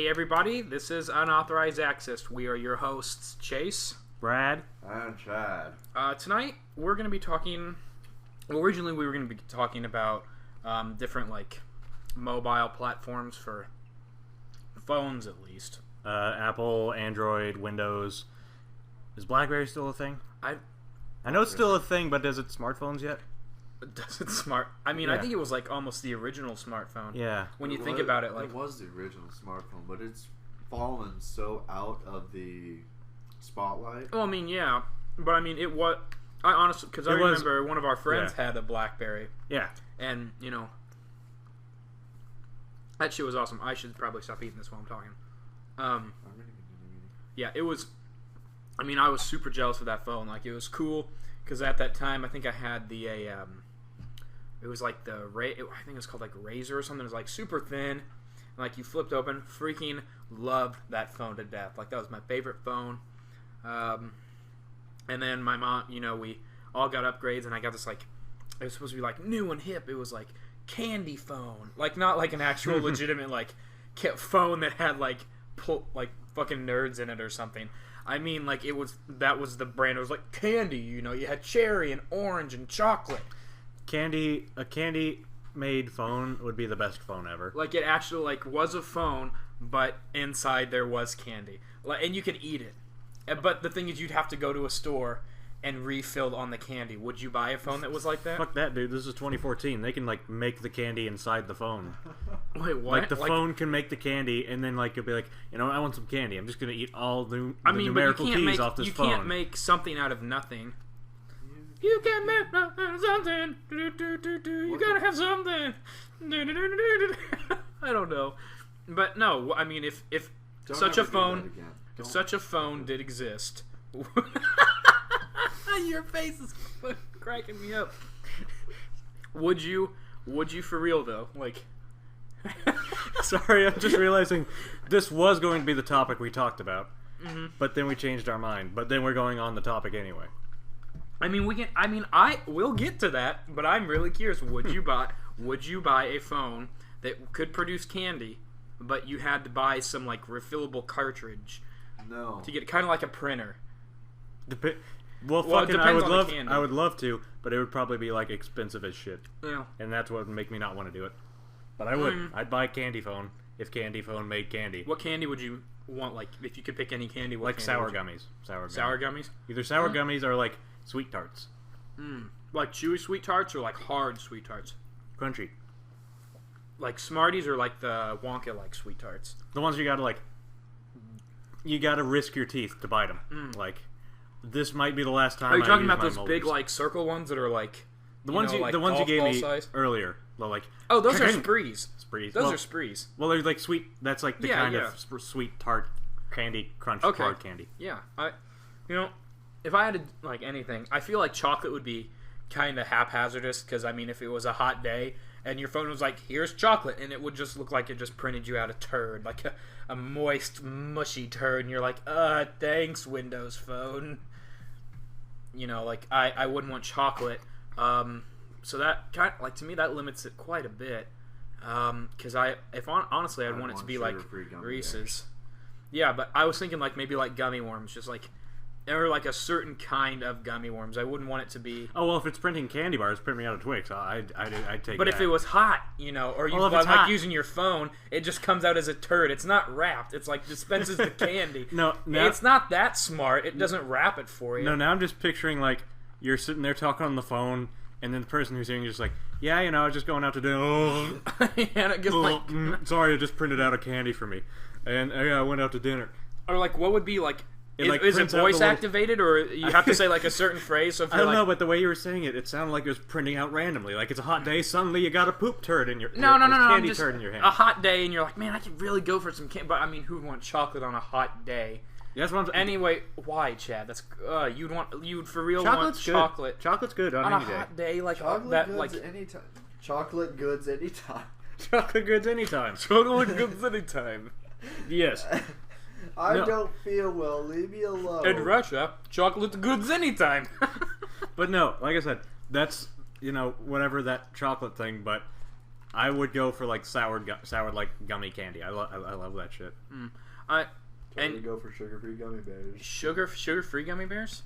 Hey everybody, this is Unauthorized Access. We are your hosts, Chase, Brad, and Chad. Tonight we're going to be talking. Well, originally we were going to be talking about different mobile platforms for phones, at least. Apple, Android, Windows. Is BlackBerry still a thing? I know it's still a thing, but is it smartphones yet? Does it smart? I mean, I think it was almost the original smartphone. Yeah. When you think about it, it was the original smartphone, but it's fallen so out of the spotlight. Well, I mean, yeah, but I mean, it was. I honestly, because I remember one of our friends had a BlackBerry. Yeah. And that shit was awesome. I should probably stop eating this while I'm talking. Yeah, it was. I mean, I was super jealous of that phone. It was cool because at that time, I think I had the it was I think it was called Razor or something. It was super thin, and you flipped open. Freaking loved that phone to death. That was my favorite phone. And then my mom, we all got upgrades, and I got this it was supposed to be new and hip. It was candy phone, not an actual legitimate phone that had fucking nerds in it or something. I mean, that was the brand. It was candy, you had cherry and orange and chocolate. A candy-made phone would be the best phone ever. It actually, was a phone, but inside there was candy. And you could eat it. But the thing is, you'd have to go to a store and refill on the candy. Would you buy a phone that was like that? Fuck that, dude. This is 2014. They can, make the candy inside the phone. Wait, what? The phone can make the candy, and then, you'll be I want some candy. I'm just going to eat all the numerical keys off this phone. You can't make something out of nothing. You can't make something. You gotta have something. I don't know. But no, I mean, if such a phone did exist... Your face is cracking me up. Would you for real though? Sorry, I'm just realizing this was going to be the topic we talked about, but then we changed our mind. But then we're going on the topic anyway. I mean, we'll get to that, but I'm really curious. Would you buy a phone that could produce candy, but you had to buy some refillable cartridge? No. To get kind of like a printer. I would love to, but it would probably be expensive as shit. Yeah. And that's what would make me not want to do it. But I would. I'd buy Candy Phone if Candy Phone made candy. What candy would you want? If you could pick any candy, what candy sour gummies. Sour gummies? Either sour gummies or sweet tarts. Chewy sweet tarts or hard sweet tarts? Crunchy. Smarties or the Wonka sweet tarts? The ones you gotta you gotta risk your teeth to bite them. This might be the last time. Are you talking about those big circle ones that are the ones you gave me size? Earlier? Oh, those are sprees. Those are sprees. Well, they're sweet. That's the kind of sweet tart candy crunch hard candy. Yeah, if I had to anything, I feel chocolate would be kind of haphazardous because if it was a hot day and your phone was here's chocolate, and it would just look like it just printed you out a turd, a moist, mushy turd, and you're thanks, Windows Phone. I wouldn't want chocolate. So that to me that limits it quite a bit. Because honestly, I'd want it to be Reese's. Yeah, but I was thinking maybe gummy worms, just or a certain kind of gummy worms. I wouldn't want it to be. Oh well, if it's printing candy bars, print me out a Twix. I'd take. But that. if it was hot, or you using your phone, it just comes out as a turd. It's not wrapped. It's dispenses the candy. No, it's not that smart. It doesn't wrap it for you. No, now I'm just picturing you're sitting there talking on the phone, and then the person who's hearing you is yeah, I was just going out to dinner. And it gets sorry, I just printed out a candy for me, and I went out to dinner. Or what would be is it voice activated, or you have to say a certain phrase? So if I don't know, but the way you were saying it, it sounded like it was printing out randomly. It's a hot day, suddenly you got a poop turd in your candy turd in your hand. A hot day, and you're man, I could really go for some candy. But who would want chocolate on a hot day? That's what I'm saying. Anyway, why, Chad? That's you'd for real want chocolate. Chocolate's good on a any day. hot day, chocolate goods anytime. Chocolate goods anytime. Chocolate goods anytime. Chocolate goods anytime. Yes. I don't feel well. Leave me alone. In Russia, chocolate goods anytime. But no, like I said, that's whatever that chocolate thing. But I would go for like sour like gummy candy. I love that shit. And go for sugar-free gummy bears. Sugar-free gummy bears?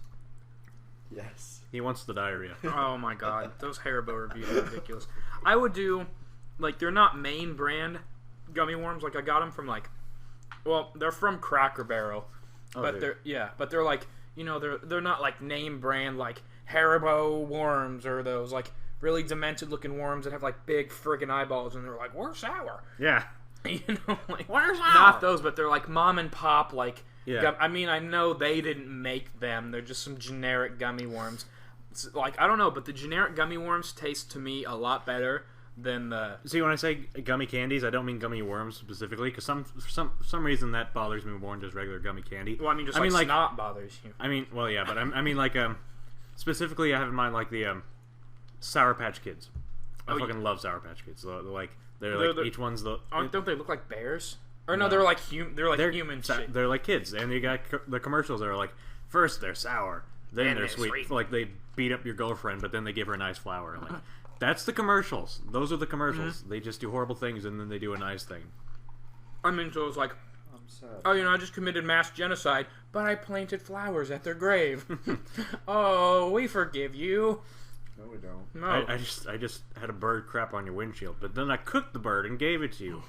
Yes. He wants the diarrhea. Oh my god, those Haribo reviews are ridiculous. I would do, like, they're not main brand gummy worms. Like, I got them from, like, well, they're from Cracker Barrel, but they're like, you know, they're not like name brand like Haribo worms or those like really demented looking worms that have like big friggin' eyeballs and they're like, we're sour. Yeah. You know, like, we're sour. Not those, but they're like mom and pop like. Yeah. I mean, I know they didn't make them. They're just some generic gummy worms. It's like, I don't know, but the generic gummy worms taste to me a lot better than the... See, when I say gummy candies, I don't mean gummy worms specifically, because for some reason that bothers me more than just regular gummy candy. Well, I mean, like snot bothers you. I mean, well, yeah, but I mean, like, specifically, I have in mind, like, the Sour Patch Kids. I fucking love Sour Patch Kids. They're each one's the... Don't they look like bears? Or no, they're like human shit. They're like kids, and you got the commercials that are like, first they're sour, then they're sweet. Like, they beat up your girlfriend, but then they give her a nice flower. Like, that's the commercials. Those are the commercials. Mm-hmm. They just do horrible things, and then they do a nice thing. I mean, so it's like, oh, you know, I just committed mass genocide, but I planted flowers at their grave. Oh, we forgive you. No, we don't. No. I just had a bird crap on your windshield, but then I cooked the bird and gave it to you.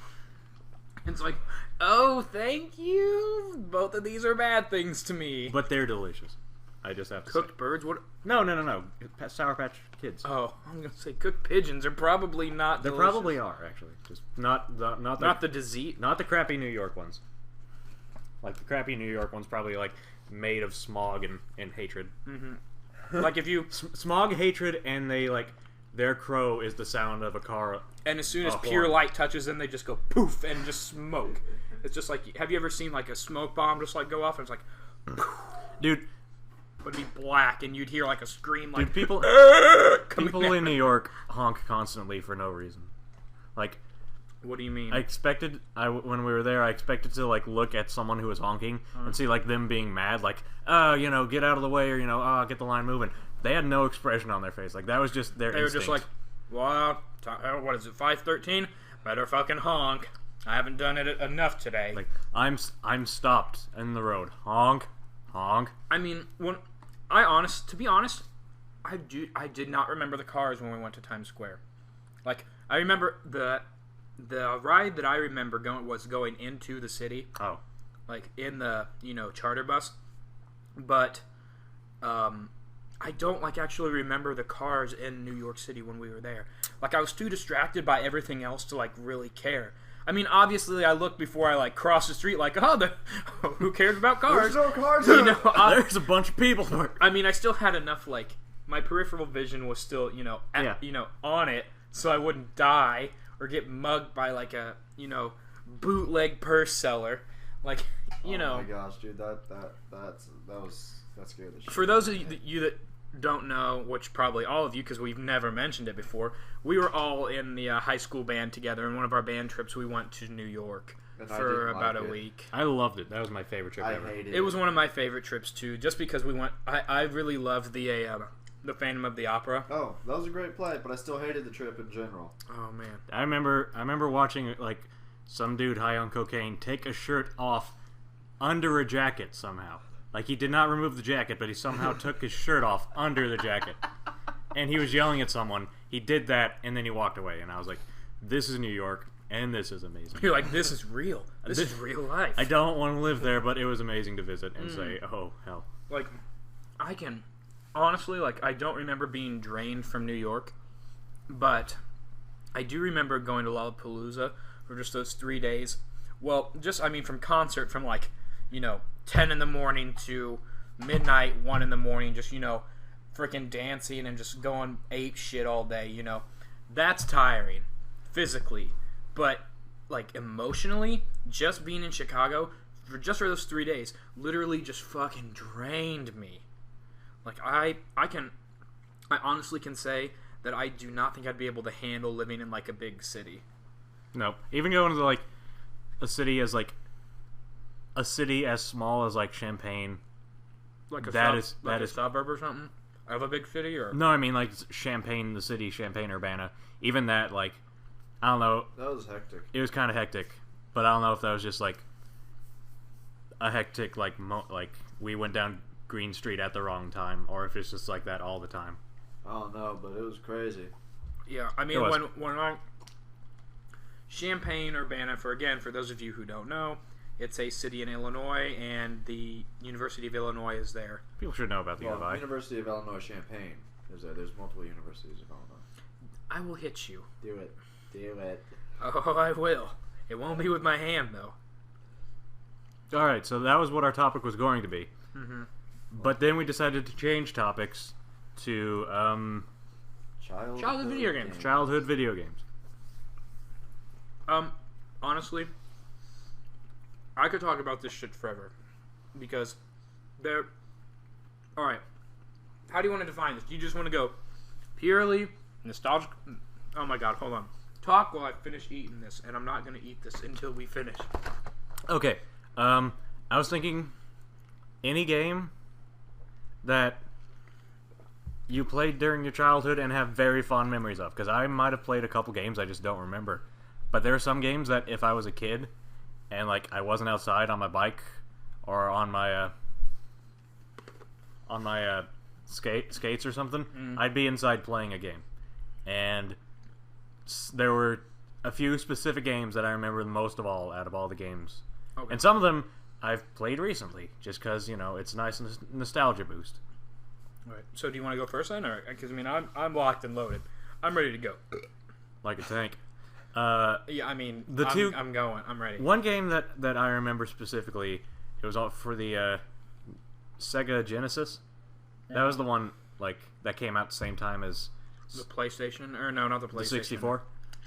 It's like, oh, thank you. Both of these are bad things to me. But they're delicious. I just have to Cooked birds? What? No. Sour Patch Kids. Oh, I'm going to say cooked pigeons are probably not delicious. They probably are, actually. Just not the disease. Not the crappy New York ones. Like, the crappy New York ones probably, like, made of smog and hatred. Mm-hmm. Like, if you... Smog, hatred, and they, like... Their crow is the sound of a car. And as soon as pure light touches them, they just go poof and just smoke. It's just like, have you ever seen like a smoke bomb just like go off and it's like, poof. Dude, would be black and you'd hear like a scream like, dude, people in New York honk constantly for no reason. Like, what do you mean? When we were there, I expected to like look at someone who was honking and see like them being mad, like, you know, get out of the way, or you know, get the line moving. They had no expression on their face. Like, that was just their instinct. They were just like, well, what is it, 5:13? Better fucking honk. I haven't done it enough today. Like, I'm stopped in the road. Honk. Honk. I mean, to be honest, I did not remember the cars when we went to Times Square. Like, I remember the ride that I remember going into the city. Oh. Like, in the, you know, charter bus. But, I don't, like, actually remember the cars in New York City when we were there. Like, I was too distracted by everything else to, like, really care. I mean, obviously, I looked before I, like, crossed the street, like, who cares about cars? There's no cars. You know, there's a bunch of people. I mean, I still had enough, like, my peripheral vision was still, you know, on it, so I wouldn't die or get mugged by, like, a, you know, bootleg purse seller. Like, you know. Oh, my gosh, dude, that scared the shit. For those of you that don't know, which probably all of you, because we've never mentioned it before, we were all in the high school band together. In one of our band trips, we went to New York for about a week. I loved it. That was my favorite trip ever. Hated it. It was one of my favorite trips too, just because we went. I really loved the Phantom of the Opera. Oh, that was a great play, but I still hated the trip in general. Oh man, I remember watching like some dude high on cocaine take a shirt off under a jacket somehow. Like, he did not remove the jacket, but he somehow took his shirt off under the jacket. And he was yelling at someone. He did that, and then he walked away. And I was like, this is New York, and this is amazing. You're like, this is real. This is real life. I don't want to live there, but it was amazing to visit and say, oh, hell. Like, I can... Honestly, like, I don't remember being drained from New York, but I do remember going to Lollapalooza for just those 3 days. Well, just, I mean, from concert, from, like, you know, 10 in the morning to midnight, 1 in the morning, just, you know, freaking dancing and just going ape shit all day, you know. That's tiring, physically. But, like, emotionally, just being in Chicago, for those 3 days, literally just fucking drained me. Like, I honestly can say that I do not think I'd be able to handle living in, like, a big city. No. Even going to, like, a city as small as like Champaign, like a suburb or something of a big city, or no, I mean like Champaign, the city, Champaign, Urbana. Even that, like, I don't know. That was hectic. It was kind of hectic, but I don't know if that was just like a hectic like we went down Green Street at the wrong time, or if it's just like that all the time. I don't know, but it was crazy. Yeah, I mean when I Champaign Urbana, for those of you who don't know, it's a city in Illinois, and the University of Illinois is there. People should know about the UI. University of Illinois Champaign is there. There's multiple universities of Illinois. I will hit you. Do it. Do it. Oh, I will. It won't be with my hand, though. All right, so that was what our topic was going to be. Mm-hmm. But then we decided to change topics to childhood video games. Childhood video games. Honestly, I could talk about this shit forever, because they're... Alright, how do you want to define this? Do you just want to go purely nostalgic? Oh my god, hold on. Talk while I finish eating this, and I'm not going to eat this until we finish. Okay, I was thinking any game that you played during your childhood and have very fond memories of, because I might have played a couple games I just don't remember. But there are some games that if I was a kid and like I wasn't outside on my bike or on my skates or something, I'd be inside playing a game. And there were a few specific games that I remember the most of all out of all the games. Okay. And some of them I've played recently just because, you know, it's a nice nostalgia boost. All right. So do you want to go first then? Because, I mean, I'm locked and loaded. I'm ready to go. Like a tank. Yeah, I mean, I'm going. I'm ready. One game that I remember specifically, it was for the Sega Genesis. That was the one like that came out the same time as the PlayStation, or no, not the PlayStation. The 64.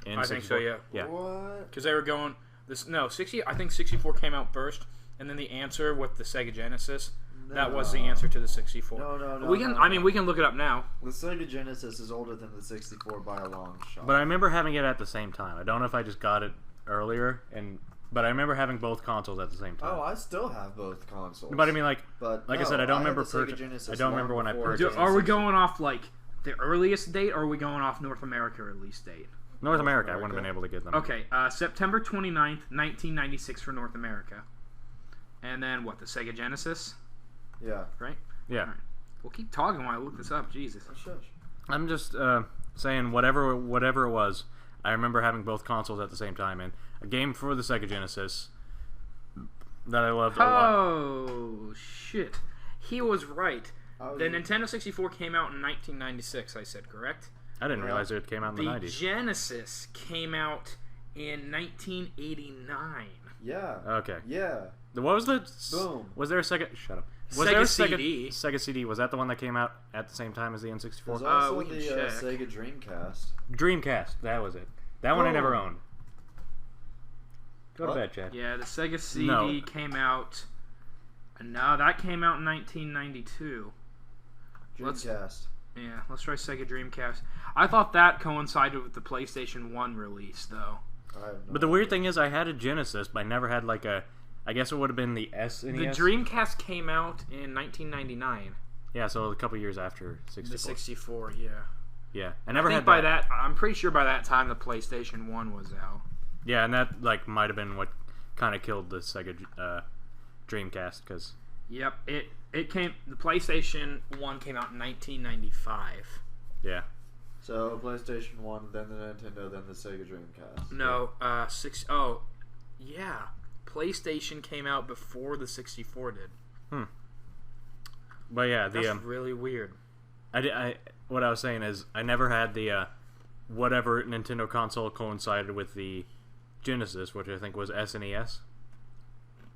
I think so. Yeah. Yeah. What? Because they were going I think 64 came out first, and then the answer with the Sega Genesis. No. That was the answer to the 64. No. We can. I mean, we can look it up now. The Sega Genesis is older than the 64 by a long shot. But I remember having it at the same time. I don't know if I just got it earlier, but I remember having both consoles at the same time. Oh, I still have both consoles. But I mean, I said, I don't remember I don't remember when I purchased. Are we going off like the earliest date, or are we going off North America release date? North America, I wouldn't have been able to get them. Okay, September 29th, 1996 for North America. And then what, the Sega Genesis? Yeah. Right? Yeah. Right. We'll keep talking while I look this up. Jesus. I'm just saying whatever it was, I remember having both consoles at the same time, and a game for the Sega Genesis that I loved a lot. Oh, shit. He was right. The Nintendo 64 came out in 1996, I said, correct? I didn't realize it came out in the 90s. The Genesis came out in 1989. Yeah. Okay. Yeah. What was the... Boom. Was there a Sega... Shut up. Was Sega there a CD. Sega CD? Was that the one that came out at the same time as the N64? There's also we can the check. Sega Dreamcast. Dreamcast. That was it. That one I never owned. Go to bed, Chad. Yeah, the Sega CD came out... No, that came out in 1992. Dreamcast. Let's try Sega Dreamcast. I thought that coincided with the PlayStation 1 release, though. But the weird thing is, I had a Genesis, but I never had like a... I guess it would have been the SNES. The Dreamcast came out in 1999. Yeah, so a couple years after 64. The 64, yeah. Yeah, I'm pretty sure by that time the PlayStation 1 was out. Yeah, and that like might have been what kind of killed the Sega Dreamcast, because... Yep, the PlayStation 1 came out in 1995. Yeah. So PlayStation 1, then the Nintendo, then the Sega Dreamcast. No, yeah. PlayStation came out before the 64 did. But yeah, that's really weird. What I was saying is, I never had the whatever Nintendo console coincided with the Genesis, which I think was SNES.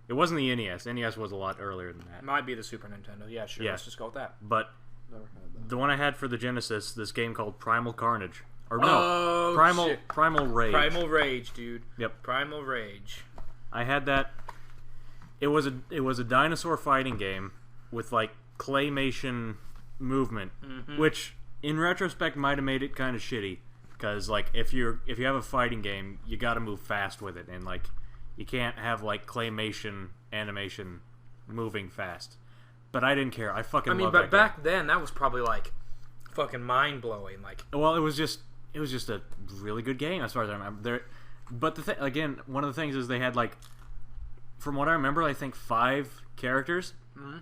It wasn't the NES. NES was a lot earlier than that. It might be the Super Nintendo. Yeah, sure. Yeah. Let's just go with that. But Never had that. the one I had for the Genesis, this game called Primal Carnage. Or no, Primal Rage. Primal Rage, dude. Yep. Primal Rage. I had that. It was a dinosaur fighting game with like claymation movement, which in retrospect might have made it kind of shitty, because like if you have a fighting game, you got to move fast with it, and like you can't have like claymation animation moving fast. But I didn't care. I fucking loved that game. Back then that was probably like fucking mind blowing. Like, well, it was just it was just a really good game as far as I remember. But again, one of the things is they had like, from what I remember, I think 5 characters. Mm-hmm.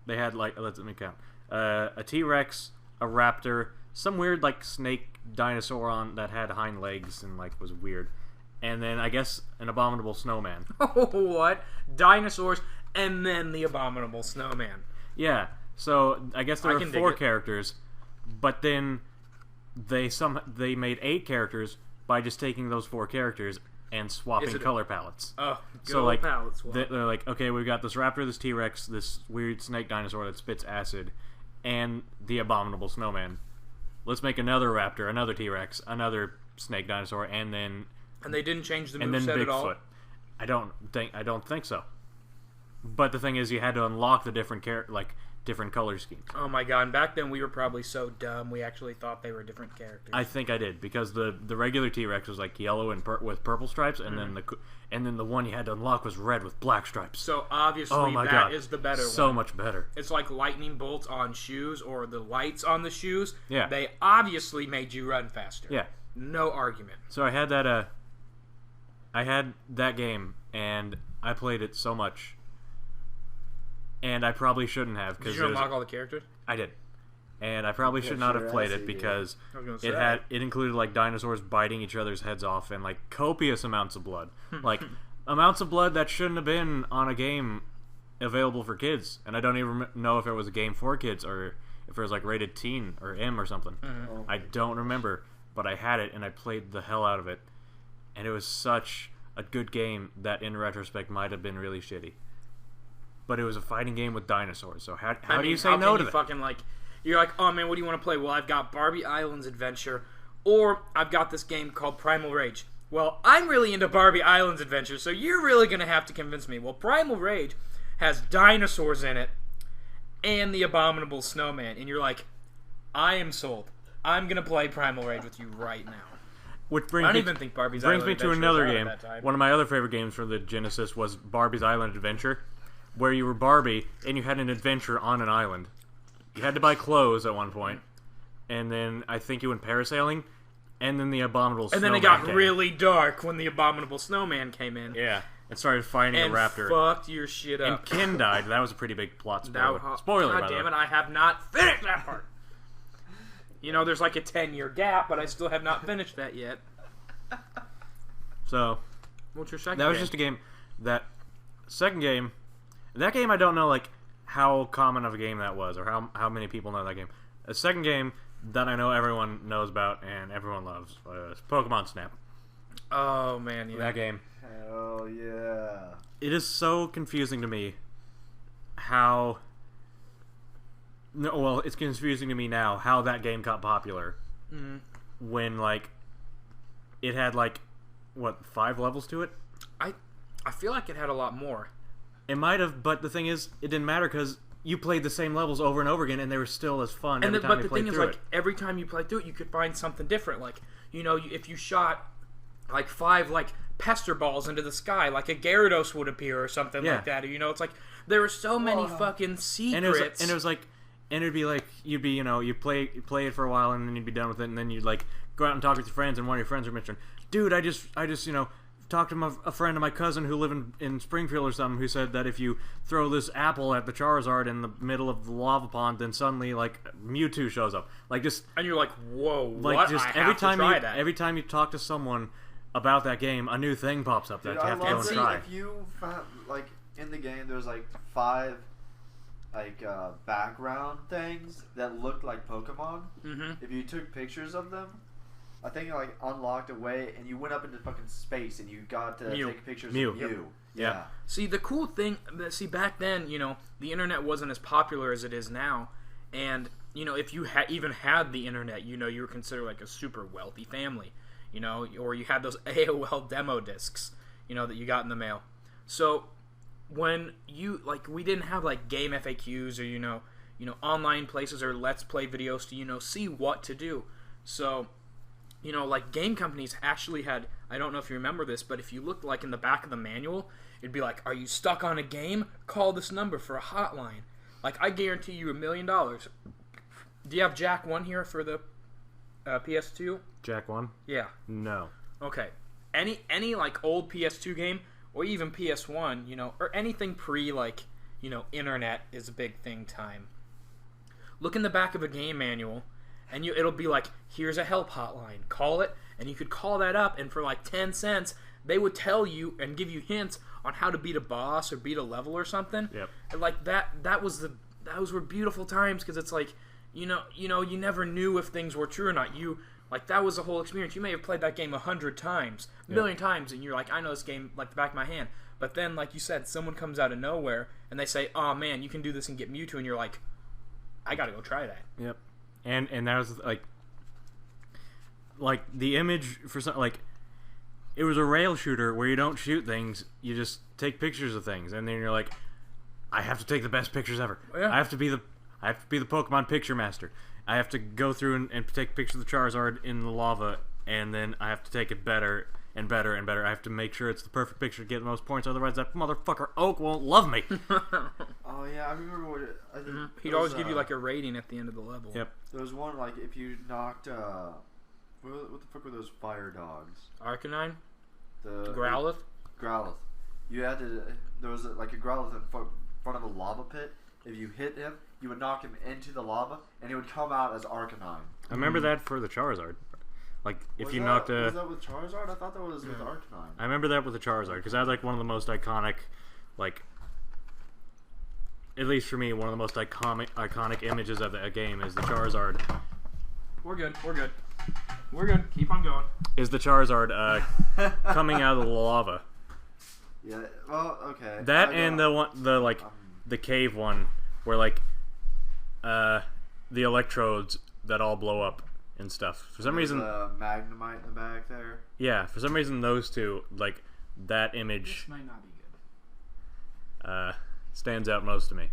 They had like, let me count, a T-Rex, a raptor, some weird like snake dinosaur that had hind legs and like was weird, and then I guess an abominable snowman. What? Dinosaurs and then the abominable snowman. Yeah. So I guess there were 4 characters, but then they made 8 characters by just taking those 4 characters and swapping color palettes. Oh, good so like palette swap. they're like, okay, we've got this raptor, this T-Rex, this weird snake dinosaur that spits acid, and the abominable snowman. Let's make another raptor, another T-Rex, another snake dinosaur, and they didn't change the moveset at all. I don't think so. But the thing is, you had to unlock the different different color schemes. Oh my god! And back then we were probably so dumb we actually thought they were different characters. I think I did, because the regular T-Rex was like yellow and with purple stripes, and then the one you had to unlock was red with black stripes. So obviously that is the better one. So much better. It's like lightning bolts on shoes or the lights on the shoes. Yeah. They obviously made you run faster. Yeah. No argument. So I had that game, and I played it so much. And I probably shouldn't have. Did you unlock all the characters? I did. And I probably should not have played it because it included like dinosaurs biting each other's heads off and like copious amounts of blood. Like amounts of blood that shouldn't have been on a game available for kids. And I don't even know if it was a game for kids or if it was like rated teen or M or something. Mm-hmm. I don't remember, but I had it and I played the hell out of it. And it was such a good game that in retrospect might have been really shitty. But it was a fighting game with dinosaurs, so how do you say no to that? Fucking like, you're like, oh man, what do you want to play? Well, I've got Barbie Island's Adventure, or I've got this game called Primal Rage. Well, I'm really into Barbie Island's Adventure, so you're really going to have to convince me. Well, Primal Rage has dinosaurs in it, and the Abominable Snowman, and you're like, I am sold. I'm going to play Primal Rage with you right now. Which I don't even think Barbie's Island Adventure brings me to another was game. out at that time. One of my other favorite games for the Genesis was Barbie's Island Adventure, where you were Barbie and you had an adventure on an island. You had to buy clothes at one point, and then I think you went parasailing, and then the Abominable Snowman And then it got really dark when the Abominable Snowman came in. Yeah, and started fighting a raptor. And fucked your shit up. And Ken died. That was a pretty big plot spoiler. Spoiler, God damn it, I have not finished that part. You know, there's like a 10-year gap, but I still have not finished that yet. So, what's your second game? That was just a game. That game, I don't know like how common of a game that was, or how many people know that game. A second game that I know everyone knows about and everyone loves is Pokemon Snap. Oh man, yeah. That game. Hell yeah. It is so confusing to me how... No, well, it's confusing to me now how that game got popular. Mm-hmm. When, like, it had, like, what, 5 levels to it? I feel like it had a lot more. It might have, but the thing is, it didn't matter because you played the same levels over and over again, and they were still as fun every time you played through it. But the thing is, like, every time you played through it, you could find something different. Like, you know, if you shot, like, 5, like, pester balls into the sky, like a Gyarados would appear or something like that. You know, it's like, there were so many fucking secrets. And it was like, and it'd be like, you'd be, you know, you'd play it for a while, and then you'd be done with it, and then you'd, like, go out and talk with your friends, and one of your friends would mention, dude, I just, you know, talked to a friend of my cousin who lived in Springfield or something, who said that if you throw this apple at the Charizard in the middle of the lava pond, then suddenly, like, Mewtwo shows up. Like, just... And you're like, whoa, like, what? Just I have to try that. Every time you talk to someone about that game, a new thing pops up that you have to go and try. If you found, like, in the game, there's, like, 5... like background things that looked like Pokemon. Mm-hmm. If you took pictures of them, I think it, like, unlocked a way, and you went up into fucking space, and you got to take pictures of Mew. Yep. Yeah. See, the cool thing, back then, you know, the internet wasn't as popular as it is now, and, you know, if you even had the internet, you know, you were considered like a super wealthy family, you know, or you had those AOL demo discs, you know, that you got in the mail. So when you, like, we didn't have, like, game FAQs or, you know, online places or Let's Play videos to, you know, see what to do. So, you know, like, game companies actually had, I don't know if you remember this, but if you looked, like, in the back of the manual, it'd be like, are you stuck on a game? Call this number for a hotline. Like, I guarantee you $1 million. Do you have Jack 1 here for the PS2? Jack 1? Yeah. No. Okay. Any like old PS2 game or even PS1, you know, or anything pre like, you know, internet is a big thing time. Look in the back of a game manual and it'll be like, here's a help hotline. Call it, and you could call that up, and for like 10 cents, they would tell you and give you hints on how to beat a boss or beat a level or something. Yep. And like those were beautiful times, because it's like, you never knew if things were true or not. Like, that was the whole experience. You may have played that game 100 times, a million times, and you're like, I know this game like the back of my hand. But then, like you said, someone comes out of nowhere, and they say, oh man, you can do this and get Mewtwo, and you're like, I gotta go try that. Yep. And that was, like the image for some, like, it was a rail shooter where you don't shoot things, you just take pictures of things, and then you're like, I have to take the best pictures ever. Yeah. I have to be the Pokemon picture master. I have to go through and take a picture of the Charizard in the lava, and then I have to take it better and better and better. I have to make sure it's the perfect picture to get the most points, otherwise that motherfucker Oak won't love me. Oh yeah, I remember what I think. He'd always give you like a rating at the end of the level. Yep. There was one, like, if you knocked what the fuck were those fire dogs? Arcanine? The Growlithe? Growlithe. You had to. There was like a Growlithe in front of a lava pit. If you hit him, you would knock him into the lava, and he would come out as Arcanine. I remember that for the Charizard. Like, if Was you that, knocked a... Was that with Charizard? I thought that was with Arcanine. I remember that with the Charizard, because that was like one of the most iconic, like, at least for me, one of the most iconic images of a game is the Charizard. We're good. Keep on going. Is the Charizard coming out of the lava? Yeah. Well, okay. That and the cave one where like the electrodes that all blow up and stuff. For some reason, Magnemite in the back there. Yeah, for some reason those two, like, that image This might not be good. stands out most to me.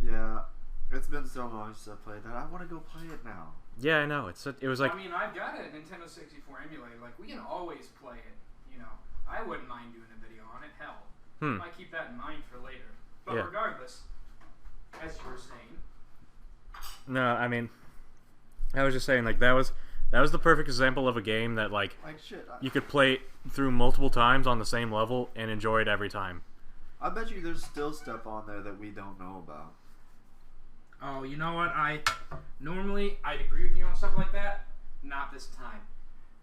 Yeah, it's been so long since I played that. I want to go play it now. Yeah, I know. It was like, I mean, I've got a Nintendo 64 emulator. Like, we can always play it. You know, I wouldn't mind doing a video on it. Hell, I might keep that in mind for later. But regardless, as you were saying. No, I mean, I was just saying, like, that was the perfect example of a game that, like shit, you could play it through multiple times on the same level and enjoy it every time. I bet you there's still stuff on there that we don't know about. Oh, you know what? Normally I'd agree with you on stuff like that. Not this time.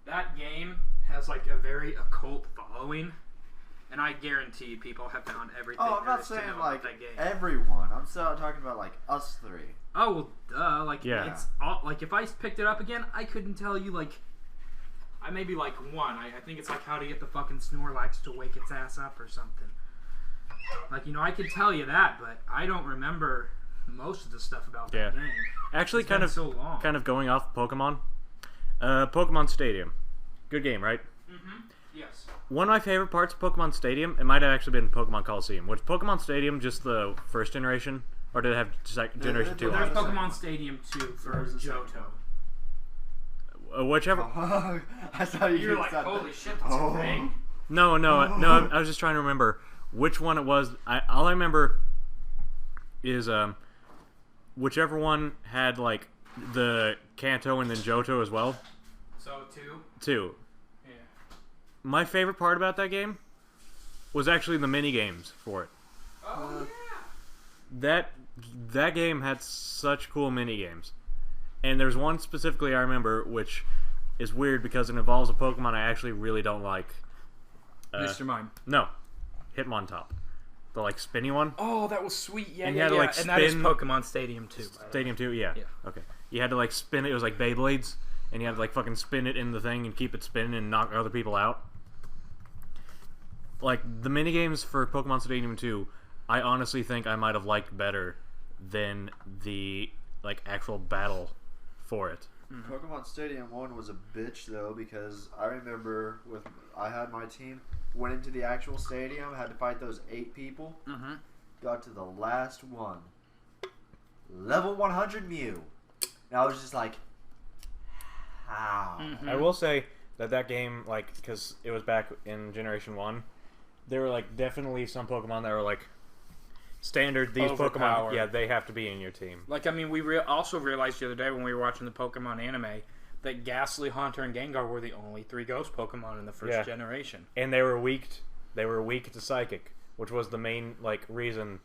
That game has like a very occult following, and I guarantee people have found everything. Oh, I'm not there is to saying know like about that game. everyone. I'm still talking about like us three. Oh, well, duh. Like, Yeah. it's all, like, if I picked it up again, I couldn't tell you, like, I maybe like one. I think it's like how to get the fucking Snorlax to wake its ass up or something. Like, you know, I could tell you that, but I don't remember most of the stuff about that game. Actually, It's kind been of so long. going off Pokemon. Pokemon Stadium, good game, right? Mm-hmm. Yes. One of my favorite parts of Pokemon Stadium, it might have actually been Pokemon Coliseum. Was Pokemon Stadium just the first generation, or did it have generation 2? There's Pokemon Stadium 2 for Johto. Whichever. I thought You're like, holy shit, that's a thing. No. I was just trying to remember which one it was. All I remember is whichever one had like the Kanto and then Johto as well. So 2. Yeah. My favorite part about that game was actually the mini games for it. Oh yeah. That game had such cool mini games, and there's one specifically I remember which is weird because it involves a Pokemon I actually really don't like. Mr. Mime. No, Hitmontop, the like spinny one. Oh, that was sweet. Yeah, And you had to, like, and that is spin- Pokemon Stadium 2. Stadium 2, yeah. Okay. You had to like spin it. It was like Beyblades, and you had to like fucking spin it in the thing and keep it spinning and knock other people out. Like the mini games for Pokemon Stadium 2, I honestly think I might have liked better than the like actual battle for it. Pokemon Stadium 1 was a bitch though, because I remember I had my team, went into the actual stadium, had to fight those 8 people, got to the last one, level 100 Mew, and I was just like, how? I will say that game, like, because it was back in Generation 1, there were like definitely some Pokemon that were like standard. These Pokemon, yeah, they have to be in your team. Like, I mean, we also realized the other day when we were watching the Pokemon anime that Ghastly, Haunter, and Gengar were the only 3 ghost Pokemon in the first generation. And they were weak to Psychic, which was the main reason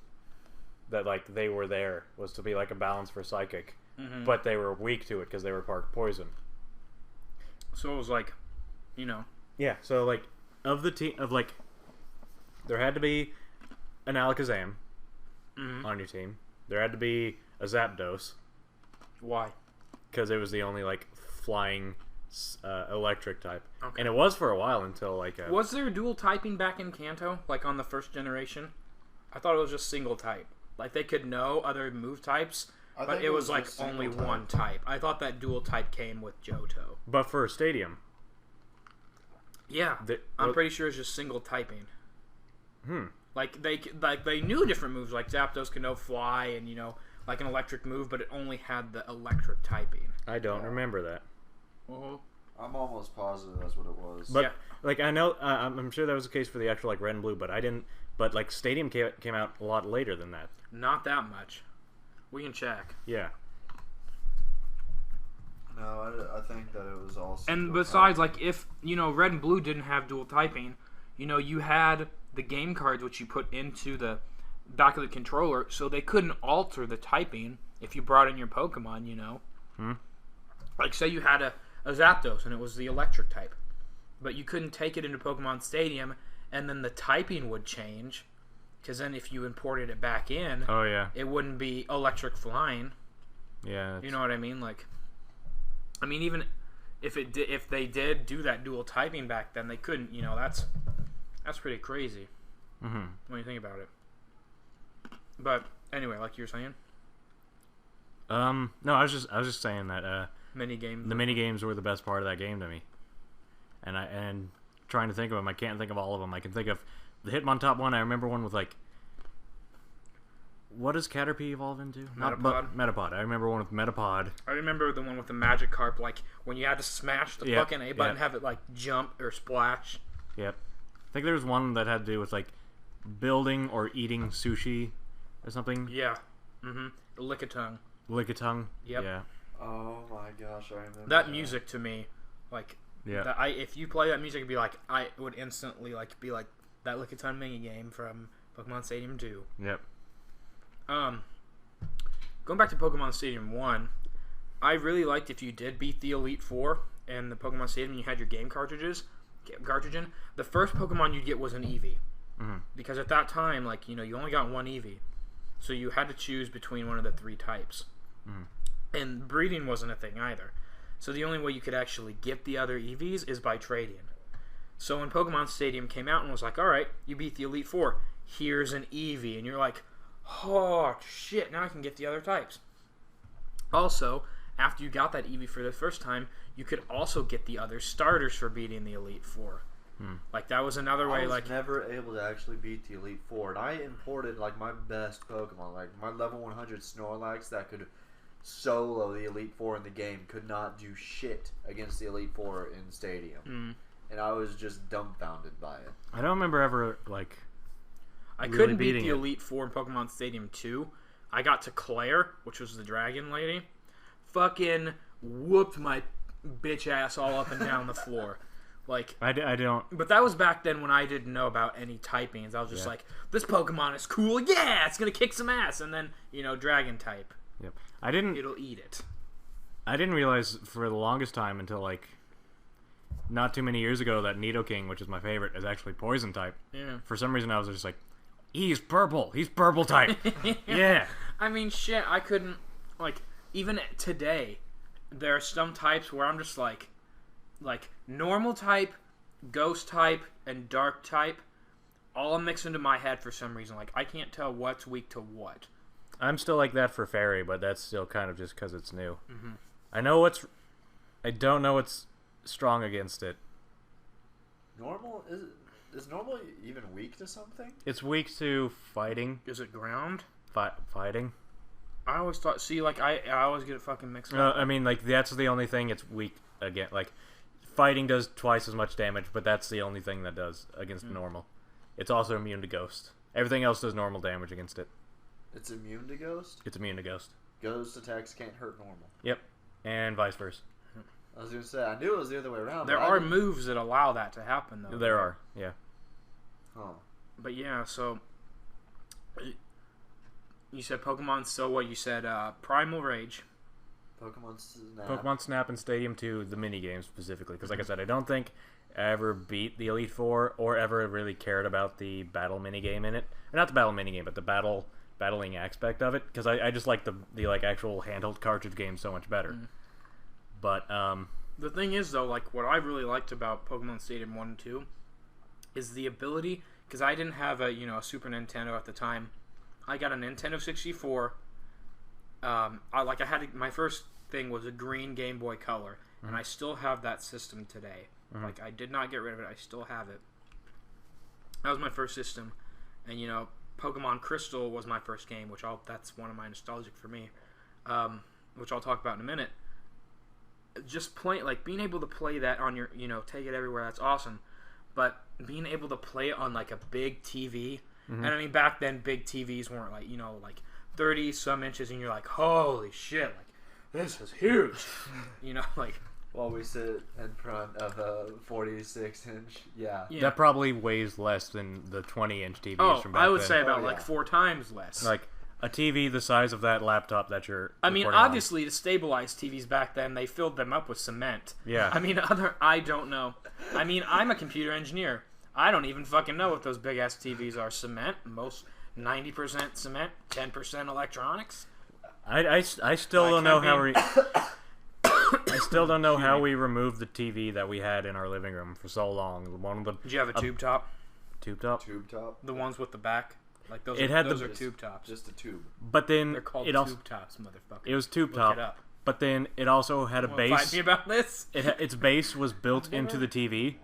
that they were there, was to be a balance for Psychic. Mm-hmm. But they were weak to it because they were part poison. So it was Yeah, so of the team of there had to be an Alakazam on your team. There had to be a Zapdos. Why? Because it was the only flying electric type, okay. And it was for a while until Was there dual typing back in Kanto, on the first generation? I thought it was just single type. They could know other move types, but it was only one type. I thought that dual type came with Johto. But for a stadium. Yeah, I'm pretty sure it's just single typing. They knew different moves, Zapdos could know fly and an electric move, but it only had the electric typing. I don't remember that. I'm almost positive that's what it was. But I know, I'm sure that was the case for the actual Red and Blue, but I didn't. But Stadium came out a lot later than that. Not that much. We can check. Yeah. No, I think that it was all. And besides, if Red and Blue didn't have dual typing, you had the game cards which you put into the back of the controller, so they couldn't alter the typing if you brought in your Pokemon. Say you had a Zapdos and it was the electric type, but you couldn't take it into Pokemon Stadium, and then the typing would change, because then if you imported it back in, it wouldn't be electric flying. Yeah, you know what I mean? Even if they did do that dual typing back then, they couldn't. That's pretty crazy. Mm-hmm. When you think about it. But anyway, you were saying. No, I was just saying that mini games. The mini games were the best part of that game to me, and trying to think of them, I can't think of all of them. I can think of the Hitmontop one. I remember one with what does Caterpie evolve into? Metapod. Metapod. I remember one with Metapod. I remember the one with the Magikarp, when you had to smash the fucking A button, have it jump or splash. Yep. I think there was one that had to do with building or eating sushi or something. Yeah. Mm-hmm. Lickitung. Lickitung. Yep. Yeah. Oh my gosh, I remember that music to me, yeah. If you play that music, it'd be I would instantly be that Lickitung mini game from Pokemon Stadium 2. Yep. Going back to Pokemon Stadium 1, I really liked if you did beat the Elite Four in the Pokemon Stadium and you had your game cartridge in, the first Pokemon you'd get was an Eevee. Mm-hmm. Because at that time, you only got one Eevee. So you had to choose between one of the 3 types. Mm-hmm. And breeding wasn't a thing either. So the only way you could actually get the other Eevees is by trading. So when Pokemon Stadium came out and was alright, you beat the Elite Four, here's an Eevee. And you're oh, shit, now I can get the other types. Also, after you got that Eevee for the first time, you could also get the other starters for beating the Elite Four. That was another way. I was never able to actually beat the Elite Four, and I imported my best Pokemon, my level 100 Snorlax that could solo the Elite Four in the game, could not do shit against the Elite Four in Stadium, and I was just dumbfounded by it. I don't remember ever I couldn't beat the Elite Four in Pokemon Stadium 2. I got to Claire, which was the dragon lady. Fucking whooped my bitch ass all up and down the floor. I don't. But that was back then when I didn't know about any typings. I was just this Pokemon is cool. Yeah, it's gonna kick some ass. And then dragon type. Yep. It'll eat it. I didn't realize for the longest time until not too many years ago that Nidoking, which is my favorite, is actually poison type. Yeah. For some reason, I was just he's purple. He's purple type. Yeah. I mean, shit. I couldn't even today. There are some types where I'm just normal type, ghost type, and dark type, all mixed into my head for some reason. I can't tell what's weak to what. I'm still like that for Fairy, but that's still kind of just because it's new. Mm-hmm. I don't know what's strong against it. Normal? Is normal even weak to something? It's weak to fighting. Is it ground? Fighting. I always thought, I always get it fucking mixed up. I mean, that's the only thing it's weak against. Fighting does twice as much damage, but that's the only thing that does against normal. It's also immune to Ghost. Everything else does normal damage against it. It's immune to Ghost? It's immune to Ghost. Ghost attacks can't hurt normal. Yep. And vice versa. I was gonna say I knew it was the other way around. There are moves that allow that to happen, though. There are, yeah. Oh. But yeah, so you said Pokemon. So what you said? Primal Rage. Pokemon Snap and Stadium 2, the mini games specifically, because like I said, I don't think I ever beat the Elite Four or ever really cared about the battle mini game in it. Or not the battle mini game, but the battling aspect of it, because I just like the like actual handheld cartridge game so much better. But the thing is, though, like what I really liked about Pokemon Stadium 1 and 2 is the ability, because I didn't have a Super Nintendo at the time. I got a Nintendo 64. My first thing was a green Game Boy Color, and I still have that system today. Like, I did not get rid of it. I still have it. That was my first system, and Pokemon Crystal was my first game, that's one of my nostalgic for me, which I'll talk about in a minute. Just being able to play that on your, take it everywhere. That's awesome, but being able to play it on like a big TV, and I mean back then big TVs weren't like 30 some inches, and you're like, holy shit, like this is huge, While we sit in front of a 46-inch, yeah. That probably weighs less than the 20-inch TVs from back then. I would say about like 4 times less. Like a TV the size of that laptop that you're. I mean, obviously, to stabilize TVs back then, they filled them up with cement. Yeah. I mean, I don't know. I mean, I'm a computer engineer. I don't even fucking know if those big ass TVs are cement. Most 90% cement, 10% electronics. I still don't know how we. I still don't know how we removed the TV that we had in our living room for so long. Did you have a tube top? Tube top? Tube top? The ones with the back? Like those are tube tops. Just a tube. But then they're called tube tops, motherfucker. It was tube top. Look it up. But then it also had a base. Fight me about this? Its base was built into the TV.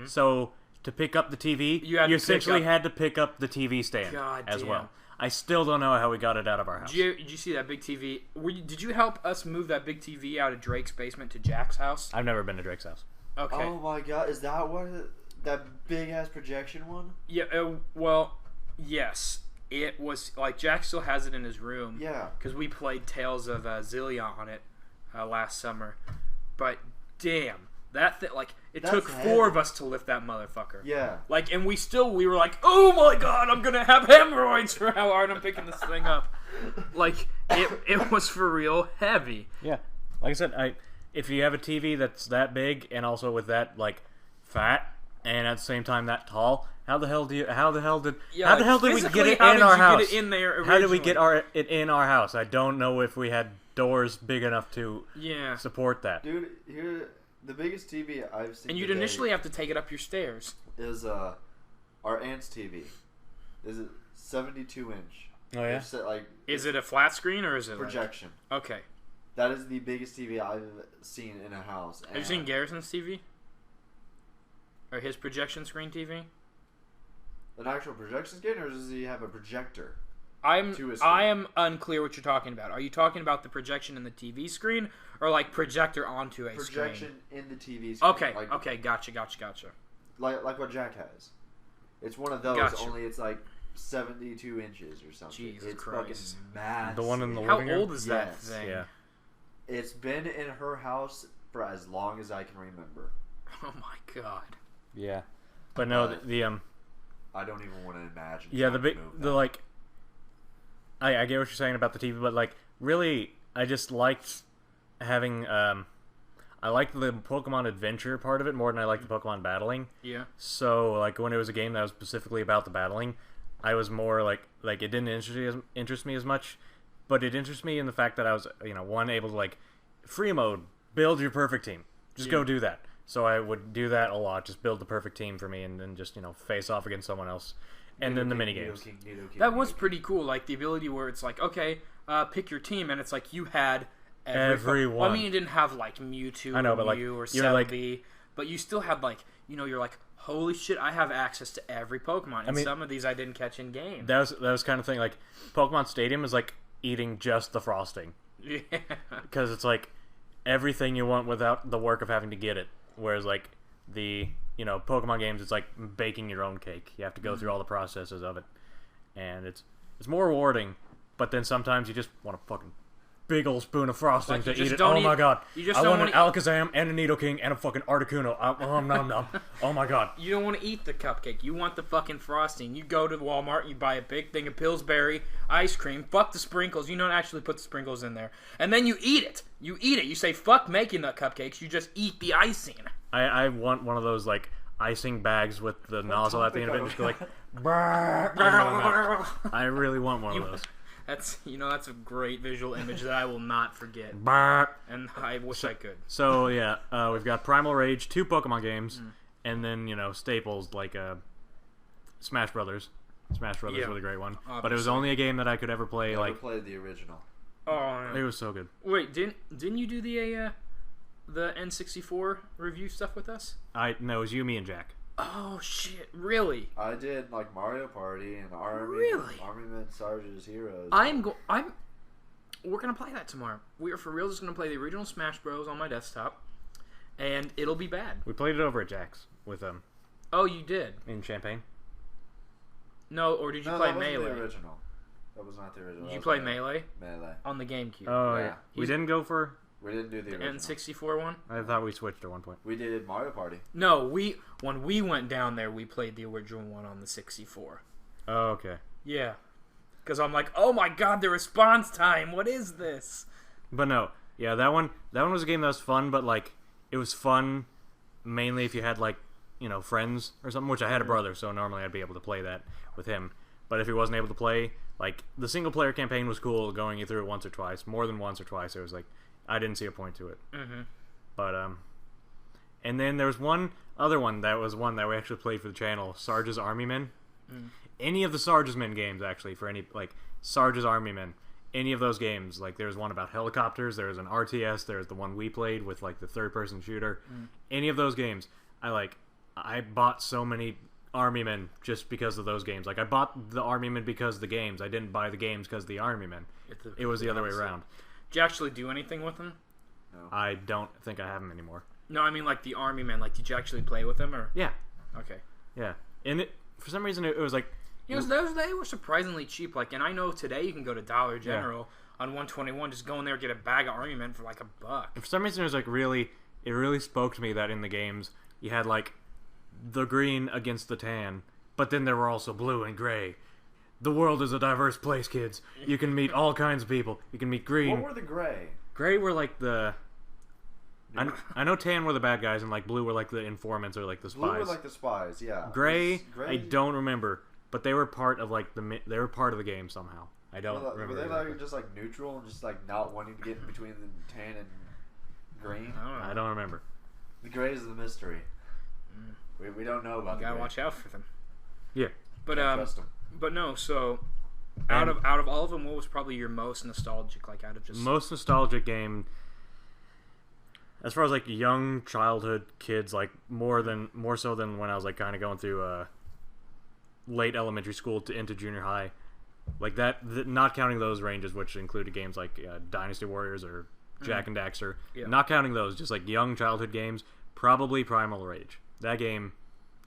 So to pick up the TV, you essentially had to pick up the TV stand as well. I still don't know how we got it out of our house. Did you see that big TV? Did you help us move that big TV out of Drake's basement to Jack's house? I've never been to Drake's house. Okay. Oh my god, is that that big ass projection one? Yeah. Well, yes. It was like Jack still has it in his room. Yeah. Because we played Tales of Zillia on it last summer, but damn. That thing, it took 4 of us to lift that motherfucker. Yeah. And we were like, oh my god, I'm gonna have hemorrhoids for how hard I'm picking this thing up. It was for real heavy. Yeah. Like I said, if you have a TV that's that big and also with that, fat and at the same time that tall, how the hell did we get it in our house? Get it in there originally? How did we get it in our house? I don't know if we had doors big enough to support that. Dude, the biggest TV I've seen. And you'd initially have to take it up your stairs. Is our aunt's TV. Is it 72 inch? Oh yeah. Is it a flat screen or is it projection? Okay. That is the biggest TV I've seen in a house. Have you seen Garrison's TV? Or his projection screen TV? An actual projection screen, or does he have a projector? I am unclear what you're talking about. Are you talking about the projection in the TV screen, or projector onto a screen? Projection in the TV screen. Okay, okay, gotcha. Like what Jack has. It's one of those. Gotcha. Only it's 72 inches or something. Jesus it's Christ. fucking massive. The one in the living room. How old is that thing? Yeah. It's been in her house for as long as I can remember. Oh my god. Yeah, but no, I don't even want to imagine. Yeah, I get what you're saying about the TV, but really, I just liked having I liked the Pokemon adventure part of it more than I liked the Pokemon battling. Yeah. So when it was a game that was specifically about the battling, I was more like it didn't interest me as much, but it interested me in the fact that I was able to free mode, build your perfect team, just go do that. So I would do that a lot, just build the perfect team for me, and then just face off against someone else. And then the minigames. That was pretty cool. The ability where it's okay, pick your team, and it's you had everyone. Well, I mean, you didn't have Mewtwo, I know, but Mew or Celebi, but you still had you're holy shit, I have access to every Pokemon. And some of these I didn't catch in game. That was kind of thing. Pokemon Stadium is eating just the frosting. Yeah. Because it's everything you want without the work of having to get it. Whereas the Pokemon games, it's baking your own cake. You have to go through all the processes of it, and it's more rewarding. But then sometimes you just want to fucking big old spoon of frosting Like, to you eat just it. don't Oh my eat- god. you just I don't want an wanna Alakazam and a Nidoking and a fucking Articuno. Nom. Oh my god. You don't want to eat the cupcake. You want the fucking frosting. You go to Walmart, you buy a big thing of Pillsbury ice cream. Fuck the sprinkles. You don't actually put the sprinkles in there. And then you eat it. You say, fuck making the cupcakes. You just eat the icing. I want one of those, like, icing bags with the nozzle at the end of it. Just go like, I really want one of those. That's a great visual image that I will not forget. And I wish I could. So, yeah, we've got Primal Rage, 2 Pokemon games, and then, staples like Smash Brothers. Smash Brothers was a great one. Obviously. But it was only a game that I could ever play. Never played the original. Oh, it was so good. Wait, didn't you do the N64 review stuff with us? No, it was you, me, and Jack. Oh shit! Really? I did like Mario Party and Army Men, Sarge's Heroes. We're gonna play that tomorrow. We are for real just gonna play the original Smash Bros on my desktop, and it'll be bad. We played it over at Jack's with them. Oh, you did? In Champaign? No, or did you play Melee? That wasn't the original. That was not the original. Did you play Melee? Melee. On the GameCube. Oh, yeah. We didn't go for... We didn't do the original. N64 one? I thought we switched at one point. We did Mario Party. No, when we went down there, we played the original one on the 64. Oh, okay. Yeah. Because I'm like, oh my god, the response time, what is this? But no, yeah, that one was a game that was fun, but, like, it was fun mainly if you had, like, friends or something, which I had a brother, so normally I'd be able to play that with him. But if he wasn't able to play, like, the single-player campaign was cool going you through it once or twice. More than once or twice, it was like, I didn't see a point to it. Mm-hmm. But, and then there was one other one that was one that we actually played for the channel, Sarge's Army Men. Any of the Sarge's Men games, actually, for any, like, Sarge's Army Men, any of those games, like, there's one about helicopters, there's an RTS, there's the one we played with, like, the third-person shooter. Any of those games, I bought so many Army Men just because of those games. Like, I bought the Army Men because of the games. I didn't buy the games because of the Army Men. It was the other way around. Did you actually do anything with them? No. I don't think I have them anymore. No, I mean, like, the Army Men. Like, did you actually play with them, or? Yeah. Okay. Yeah. And for some reason, it was like... They were surprisingly cheap. Like, and I know today you can go to Dollar General on 121, just go in there and get a bag of Army Men for, like, $1. And for some reason, it was, like, it really spoke to me that in the games, you had, like, the green against the tan, but then there were also blue and gray. The world is a diverse place, kids. You can meet all kinds of people. You can meet green. What were the gray? Gray were like the... I know tan were the bad guys, and like blue were like the informants or like the spies. Blue were like the spies, yeah. Gray, I don't remember, but they were part of like they were part of the game somehow. I don't remember. Were they exactly. like just like neutral and just like not wanting to get in between the tan and green? I don't remember. The gray is the mystery. We don't know about. You gotta watch out for them. Yeah, but trust them. But no, so out of all of them, what was probably your most nostalgic? Like out of just most nostalgic game, as far as like young childhood kids, like more so than when I was like kind of going through late elementary school into junior high, like that. Not counting those ranges, which included games like Dynasty Warriors or Jack and Daxter. Yeah. Not counting those, just like young childhood games. Probably Primal Rage. That game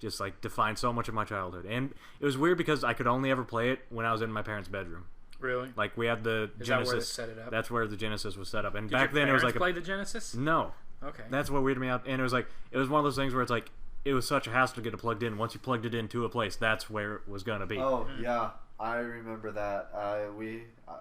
just like defined so much of my childhood, and it was weird because I could only ever play it when I was in my parents' bedroom. Really? Like we had the Is Genesis. That where they set it up? That's where the Genesis was set up, and Did back then it was like play the Genesis. No. Okay. That's what weirded me out, and it was one of those things where it's like it was such a hassle to get it plugged in. Once you plugged it into a place, that's where it was gonna be. Oh yeah, I remember that.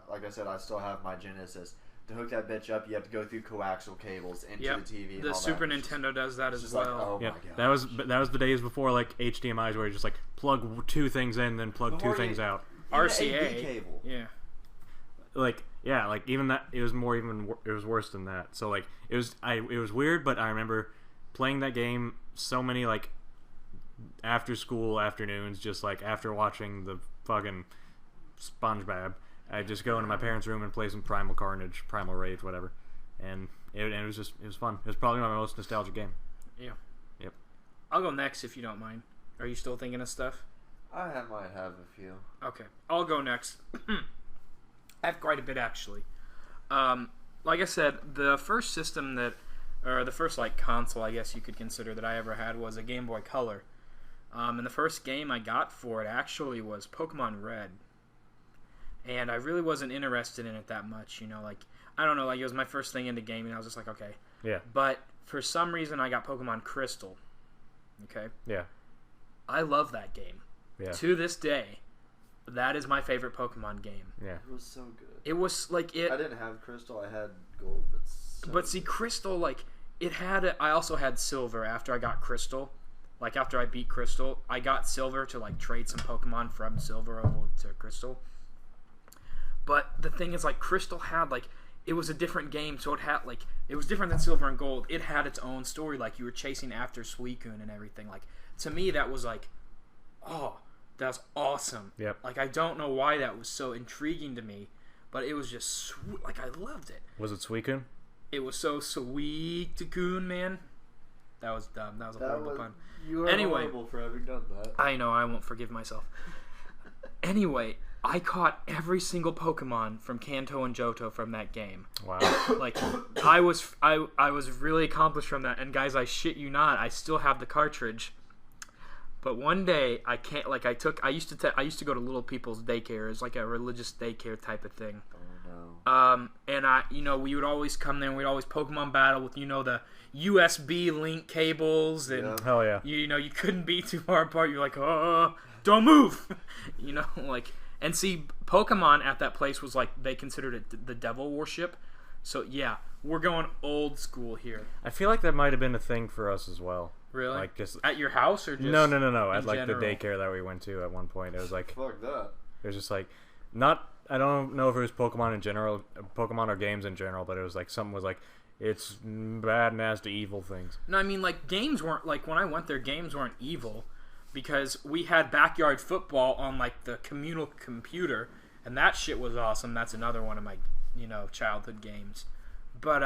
Like I said, I still have my Genesis. To hook that bitch up, you have to go through coaxial cables into the TV. And the all Super that. Nintendo does that as well. Like, oh yeah, my God. that was the days before like HDMI's where you just like plug 2 things in, then plug Before 2 things out. RCA cable. Yeah. Like even that it was worse than that. So like it was weird, but I remember playing that game so many like after school afternoons, just like after watching the fucking SpongeBob. I'd just go into my parents' room and play some Primal Carnage, Primal Rage, whatever, and it was fun. It was probably my most nostalgic game. Yeah. Yep. I'll go next if you don't mind. Are you still thinking of stuff? I might have a few. Okay, I'll go next. I have quite a bit actually. Like I said, the first system the first like console I guess you could consider that I ever had was a Game Boy Color, and the first game I got for it actually was Pokemon Red. and I really wasn't interested in it that much. Like I don't know, like it was my first thing into gaming. I was just like, okay. Yeah. But for some reason, I got Pokemon Crystal. Okay. Yeah. I love that game. Yeah. To this day, that is my favorite Pokemon game. Yeah. It was so good. It was like it. I didn't have Crystal. I had Gold, but see, Crystal, like it had. I also had Silver after I got Crystal. Like after I beat Crystal, I got Silver to like trade some Pokemon from Silver over to Crystal. But the thing is, like Crystal had like it was a different game, so it had like it was different than Silver and Gold. It had its own story. Like you were chasing after Suicune and everything. Like to me, that was like, oh, that's awesome. Yep. Like I don't know why that was so intriguing to me, but it was just like I loved it. Was it Suicune? It was so Suicune, man. That was dumb. That was a horrible pun. You are horrible for having done that. I know. I won't forgive myself. Anyway, I caught every single Pokemon from Kanto and Johto from that game. Wow. Like I was really accomplished from that. And guys, I shit you not, I still have the cartridge. But one day I can't. Like I used to go to little people's daycare. It's like a religious daycare type of thing. Oh no. And we would always come there and we'd always Pokemon battle with the USB link cables and Yeah. Hell yeah. you couldn't be too far apart. You're like, oh, don't move. Like. And see, Pokemon at that place was like, they considered it the devil worship. So, yeah, we're going old school here. I feel like that might have been a thing for us as well. Really? Like just at your house or just No. At like general? the daycare that we went to at one point. It was like Fuck that. it was just like I don't know if it was Pokemon in general, Pokemon or games in general, but it was like something was like it's bad, nasty, evil things. No, I mean like games weren't like when I went there, games weren't evil. Because we had backyard football on like the communal computer, and that shit was awesome. That's another one of my, childhood games. But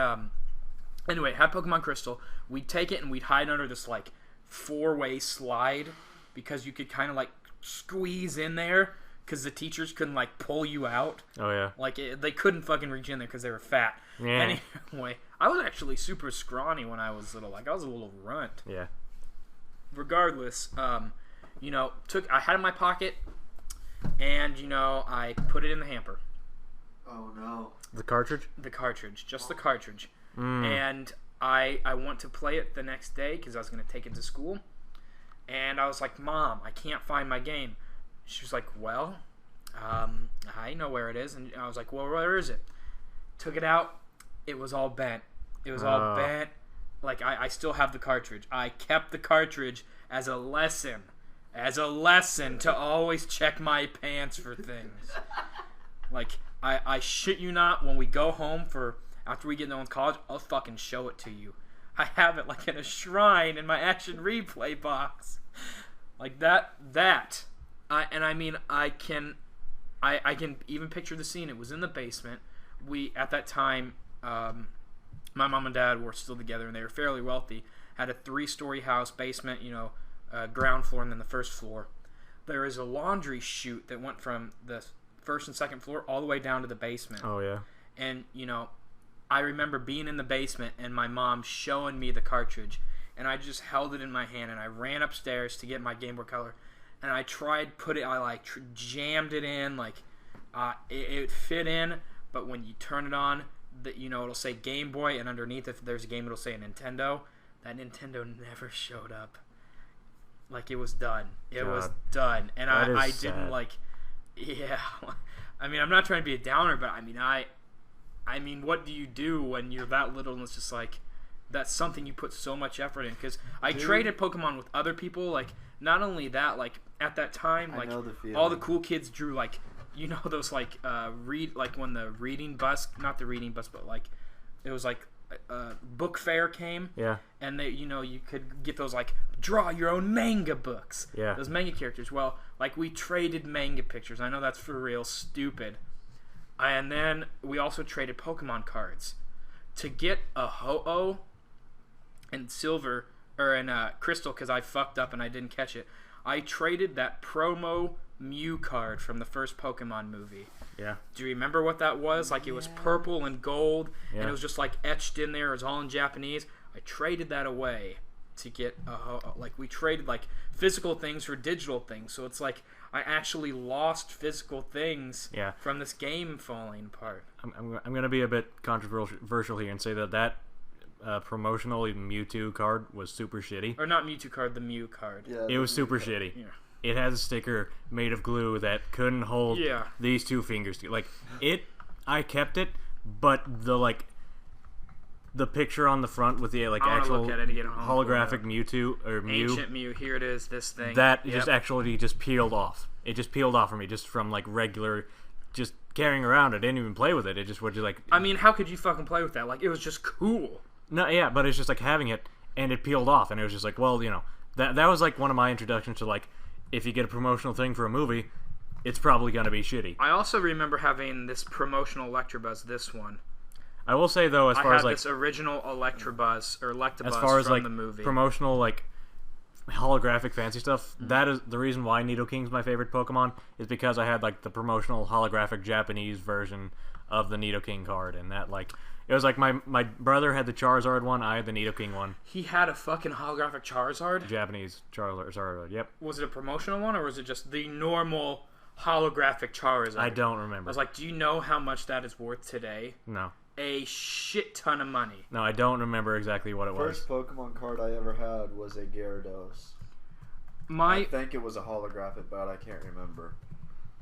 anyway, had Pokemon Crystal. We'd take it and we'd hide under this like 4-way slide because you could kind of like squeeze in there because the teachers couldn't like pull you out. Oh yeah. Like they couldn't fucking reach in there because they were fat. Yeah. Anyway, I was actually super scrawny when I was little. Like I was a little runt. Yeah. Regardless, I had it in my pocket, and I put it in the hamper. Oh no. The cartridge? The cartridge, just the cartridge. And I went to play it the next day because I was going to take it to school. And I was like, Mom, I can't find my game. She was like, well, I know where it is. And I was like, well, where is it? Took it out. It was all bent. It was all bent. Like, I still have the cartridge. I kept the cartridge as a lesson to always check my pants for things. Like, I shit you not, when we go home after we get done with college, I'll fucking show it to you. I have it like in a shrine in my action replay box. Like that. I can even picture the scene. It was in the basement. At that time, my mom and dad were still together, and they were fairly wealthy. Had a 3-story house, basement, ground floor, and then the first floor. There is a laundry chute that went from the first and second floor all the way down to the basement. Oh, yeah. And, I remember being in the basement and my mom showing me the cartridge, and I just held it in my hand, and I ran upstairs to get my Game Boy Color, and I jammed it in, like, it fit in, but when you turn it on, it'll say Game Boy, and underneath, if there's a game, it'll say a Nintendo. That Nintendo never showed up. Like, it was done. It was done. And I didn't, like... Yeah. I mean, I'm not trying to be a downer, but, I mean, what do you do when you're that little and it's just, like... That's something you put so much effort in. Because I traded Pokemon with other people. Like, not only that, like, at that time, like, all the cool kids drew, like... those like like when the reading bus, not the reading bus, but like it was like book fair came. Yeah. And they, you could get those like draw your own manga books. Yeah. Those manga characters. Well, like we traded manga pictures. I know that's for real stupid. And then we also traded Pokemon cards to get a Ho-Oh and Silver or in Crystal because I fucked up and I didn't catch it. I traded that promo Mew card from the first Pokemon movie. Yeah. Do you remember what that was? Like, it was purple and gold, and it was just, like, etched in there. It was all in Japanese. I traded that away to get like we traded like physical things for digital things. So it's like I actually lost physical things from this game falling apart. I'm going to be a bit controversial here and say that promotional Mewtwo card was super shitty. Or not Mewtwo card, the Mew card. Yeah, it was super shitty. Yeah. It has a sticker made of glue that couldn't hold these two fingers. Like I kept it, but the picture on the front with the actual holographic Mewtwo or Mew, ancient Mew. Here it is. This thing that just peeled off. It just peeled off from me just from like regular, just carrying around. I didn't even play with it. It just was just like. I mean, how could you fucking play with that? Like it was just cool. No, yeah, but it's just like having it and it peeled off, and it was just like, well, that was like one of my introductions to like. If you get a promotional thing for a movie, it's probably going to be shitty. I also remember having this promotional Electabuzz, this one. I will say, though, as far as, like... this original Electabuzz, or Electabuzz as far as, from like, the movie. Promotional, like, holographic fancy stuff, that is the reason why Nidoking's my favorite Pokemon, is because I had, like, the promotional holographic Japanese version of the Nidoking card, and that, like... It was like my brother had the Charizard one, I had the Nidoking one. He had a fucking holographic Charizard? Japanese Charizard, yep. Was it a promotional one, or was it just the normal holographic Charizard? I don't remember. I was like, do you know how much that is worth today? No. A shit ton of money. No, I don't remember exactly what it was. First Pokemon card I ever had was a Gyarados. I think it was a holographic, but I can't remember.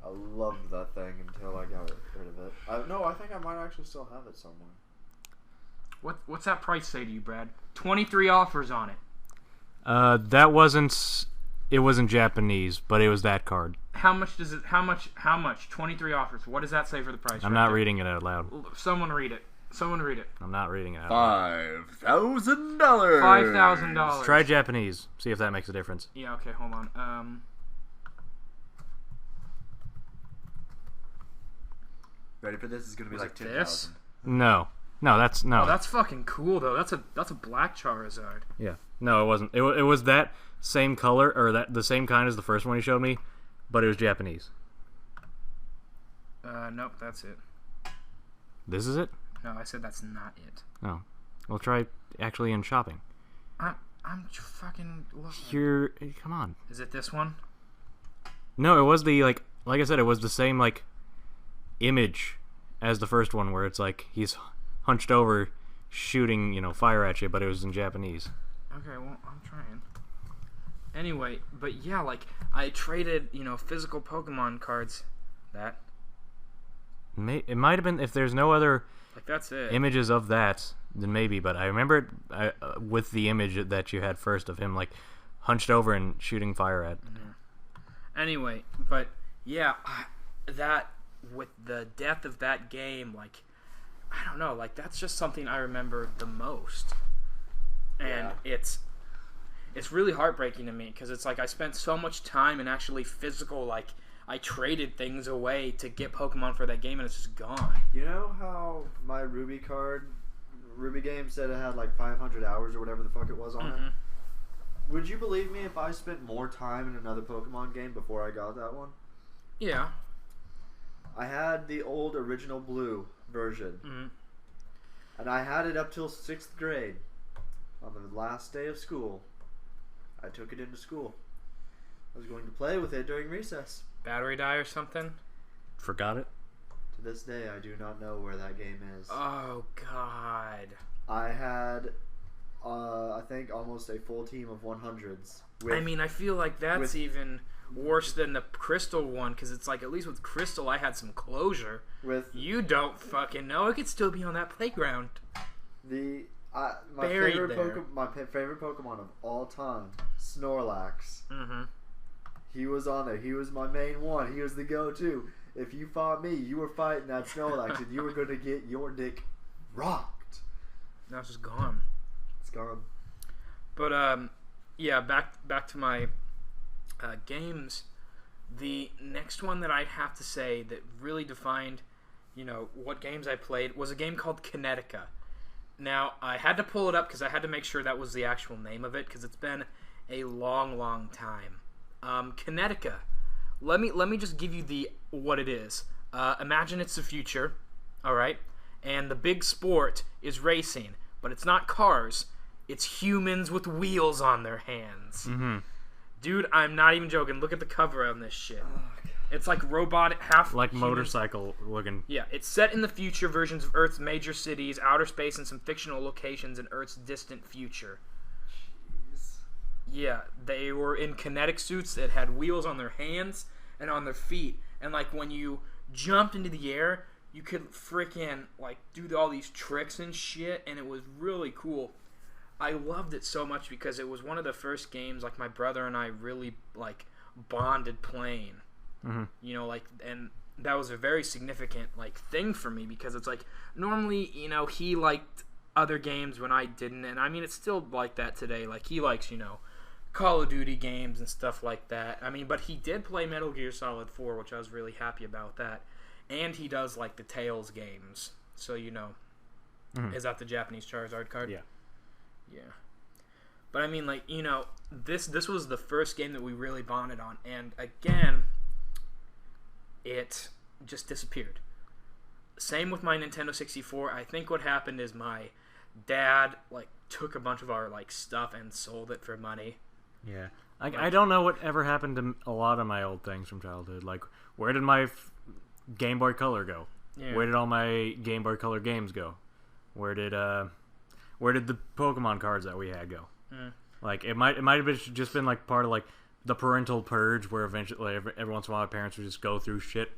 I loved that thing until I got rid of it. I think I might actually still have it somewhere. What's that price say to you, Brad? 23 offers on it. That wasn't... It wasn't Japanese, but it was that card. How much does it... How much? 23 offers. What does that say for the price? I'm not reading it out loud. Someone read it. I'm not reading it out loud. $5,000. $5,000. Try Japanese. See if that makes a difference. Yeah, okay, hold on. Ready for this? It's going to be like 10,000. No. No, that's no. Oh, that's fucking cool though. That's a black Charizard. Yeah. No, it wasn't. It was that same color or the same kind as the first one he showed me, but it was Japanese. Nope, that's it. This is it? No, I said that's not it. No. Well, try actually in shopping. I'm fucking looking. Here, come on. Is it this one? No, it was the like I said, it was the same like image as the first one where it's like he's hunched over shooting, fire at you, but it was in Japanese. Okay, well, I'm trying. Anyway, but yeah, like, I traded, physical Pokemon cards. That. It might have been, if there's no other like that's it. Images of that, then maybe, but I remember it with the image that you had first of him, like, hunched over and shooting fire at. Mm-hmm. Anyway, but, yeah, that, with the death of that game, like, I don't know, like, that's just something I remember the most. And it's really heartbreaking to me, because it's like I spent so much time in actually physical, like, I traded things away to get Pokemon for that game, and it's just gone. You know how my Ruby game said it had like 500 hours or whatever the fuck it was on it? Would you believe me if I spent more time in another Pokemon game before I got that one? Yeah. I had the old original blue version. And I had it up till 6th grade. On the last day of school, I took it into school. I was going to play with it during recess. Battery die or something? Forgot it? To this day, I do not know where that game is. Oh, God. I had, I think, almost a full team of 100s. I mean, I feel like that's even worse than the Crystal one, because it's like, at least with Crystal, I had some closure. You don't fucking know. It could still be on that playground. My favorite Pokemon of all time, Snorlax. He was on there. He was my main one. He was the go-to. If you fought me, you were fighting that Snorlax, and you were going to get your dick rocked. Now it's just gone. It's gone. But yeah, back to my games. The next one that I'd have to say that really defined, what games I played was a game called Kinetica. Now, I had to pull it up because I had to make sure that was the actual name of it, because it's been a long, long time. Kinetica. Let me just give you what it is. Imagine it's the future, all right? And the big sport is racing, but it's not cars. It's humans with wheels on their hands. Mm-hmm. Dude, I'm not even joking. Look at the cover on this shit. It's like robotic, half like human. motorcycle looking. Yeah, it's set in the future versions of Earth's major cities, outer space, and some fictional locations in Earth's distant future. Jeez. Yeah, they were in kinetic suits that had wheels on their hands and on their feet. And, like, when you jumped into the air, you could freaking, like, do all these tricks and shit, and it was really cool. I loved it so much because it was one of the first games, like, my brother and I really, like, bonded playing. Mm-hmm. You know, like, and that was a very significant, like, thing for me because it's like, normally, you know, he liked other games when I didn't, and I mean, it's still like that today. Like, he likes, you know, Call of Duty games and stuff like that. I mean, but he did play Metal Gear Solid 4, which I was really happy about that. And he does, like, the Tales games. So, you know, is that the Japanese Charizard card? Yeah. Yeah. But, I mean, like, you know, this was the first game that we really bonded on. And, again, it just disappeared. Same with my Nintendo 64. I think what happened is my dad, like, took a bunch of our, like, stuff and sold it for money. Yeah. I don't know what ever happened to a lot of my old things from childhood. Like, where did my Game Boy Color go? Yeah. Where did all my Game Boy Color games go? Where did the Pokemon cards that we had go? Like, it might have just been, like, part of, like, the parental purge where eventually every once in a while parents would just go through shit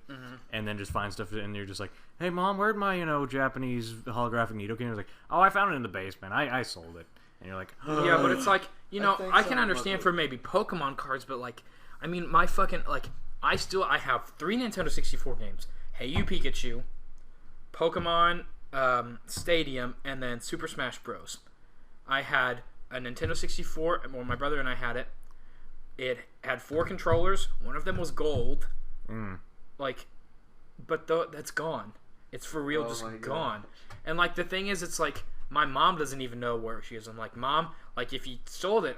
and then just find stuff and you're just like, hey mom, where'd my, you know, Japanese holographic Nidoking? And you're like, oh, I found it in the basement. I sold it. And you're like, ugh. Yeah, but it's like, you know, I can so. understand for maybe Pokemon cards, but like, I mean, my fucking, like, I have 3 Nintendo 64 games. Hey You Pikachu, Pokemon Stadium, and then Super Smash Bros. I had a Nintendo 64, and when my brother and I had it, it had 4 controllers. One of them was gold. Like, but that's gone. It's for real, just gone. And like the thing is, it's like my mom doesn't even know where she is. I'm like, Mom, like if you sold it,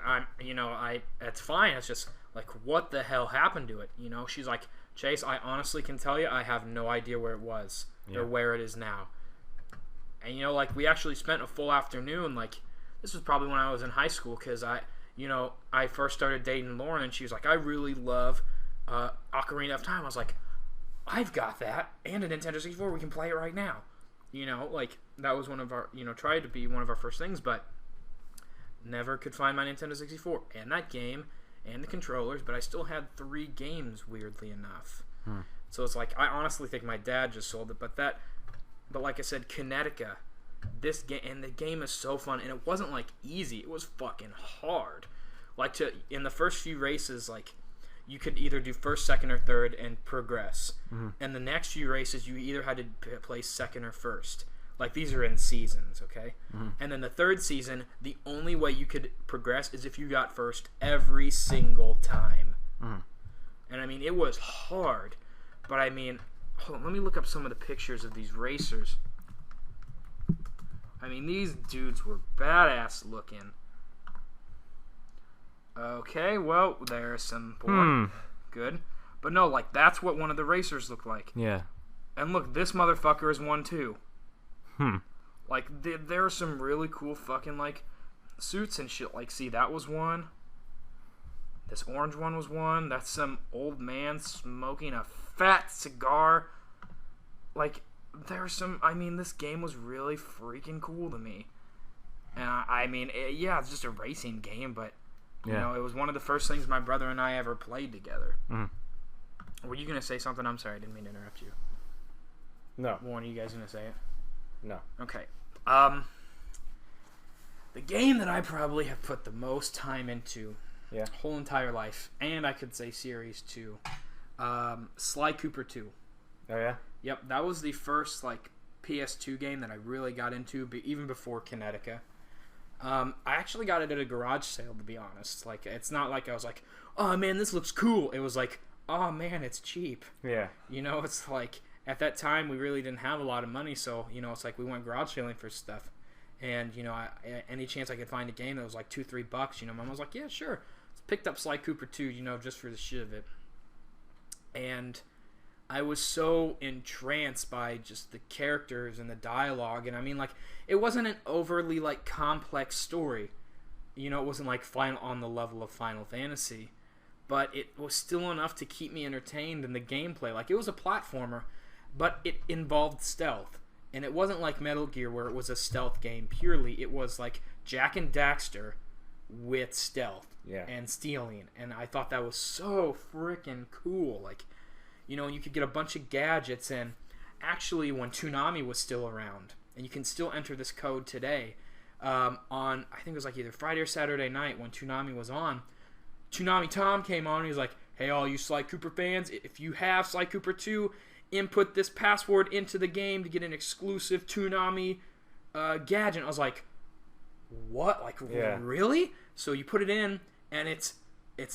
that's fine. It's just like, what the hell happened to it? You know? She's like, Chase, I honestly can tell you, I have no idea where it was or where it is now. And you know, like we actually spent a full afternoon. Like this was probably when I was in high school because I first started dating Lauren, and she was like, I really love Ocarina of Time. I was like, I've got that, and a Nintendo 64, we can play it right now. You know, like, that was one of our, you know, tried to be one of our first things, but never could find my Nintendo 64, and that game, and the controllers, but I still had 3 games, weirdly enough. So it's like, I honestly think my dad just sold it, but like I said, Kinetica, this game, and the game is so fun, and it wasn't like easy, it was fucking hard. Like in the first few races, like you could either do first, second, or third and progress, and the next few races you either had to place second or first. Like these are in seasons, okay? And then the third season, the only way you could progress is if you got first every single time. And I mean, it was hard, but I mean, hold on, let me look up some of the pictures of these racers. I mean, these dudes were badass looking. Okay, well, there's some porn. Good. But no, like, that's what one of the racers looked like. Yeah. And look, this motherfucker is one too. Like, there are some really cool fucking, like, suits and shit. Like, see, that was one. This orange one was one. That's some old man smoking a fat cigar. Like, there's some... I mean, this game was really freaking cool to me. And, I mean, yeah, it's just a racing game, but... You know, it was one of the first things my brother and I ever played together. Were you going to say something? I'm sorry, I didn't mean to interrupt you. No. One of you guys going to say it? No. Okay. The game that I probably have put the most time into, whole entire life, and I could say series too, Sly Cooper 2. Oh, yeah? Yep, that was the first, like, PS2 game that I really got into, even before Kinetica. I actually got it at a garage sale, to be honest. Like, it's not like I was like, oh man, this looks cool. It was like, oh man, it's cheap. Yeah. You know, it's like, at that time, we really didn't have a lot of money, so, you know, it's like we went garage sailing for stuff. And, you know, any chance I could find a game that was like $2-3, you know, Mom was like, yeah, sure. Picked up Sly Cooper 2, you know, just for the shit of it. And I was so entranced by just the characters and the dialogue, and I mean, like, it wasn't an overly, like, complex story. You know, it wasn't, like, on the level of Final Fantasy, but it was still enough to keep me entertained in the gameplay. Like, it was a platformer, but it involved stealth, and it wasn't like Metal Gear where it was a stealth game purely. It was, like, Jak and Daxter with stealth and stealing, and I thought that was so freaking cool. Like, you know, you could get a bunch of gadgets, and actually when Toonami was still around, and you can still enter this code today, on, I think it was like either Friday or Saturday night when Toonami was on, Toonami Tom came on and he was like, hey, all you Sly Cooper fans, if you have Sly Cooper 2, input this password into the game to get an exclusive Toonami gadget. I was like, what? Like, really? So you put it in, and it's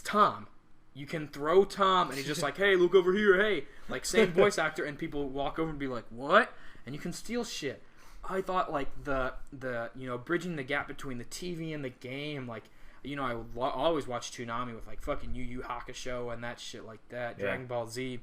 Tom. You can throw Tom, and he's just like, hey, look over here, hey. Like, same voice actor, and people walk over and be like, what? And you can steal shit. I thought, like, the you know, bridging the gap between the TV and the game, like, you know, I would always watch Toonami with, like, fucking Yu Yu Hakusho and that shit like that, Dragon Ball Z.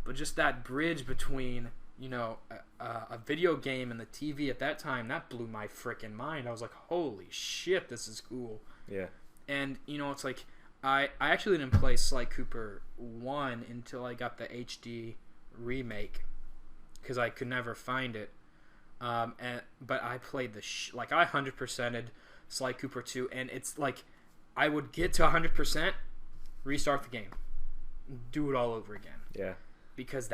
But just that bridge between, you know, a video game and the TV at that time, that blew my freaking mind. I was like, holy shit, this is cool. Yeah. And, you know, it's like, I actually didn't play Sly Cooper 1 until I got the HD remake, because I could never find it. But I played like, I 100%ed Sly Cooper 2, and it's like, I would get to 100%, restart the game, do it all over again. Yeah. Because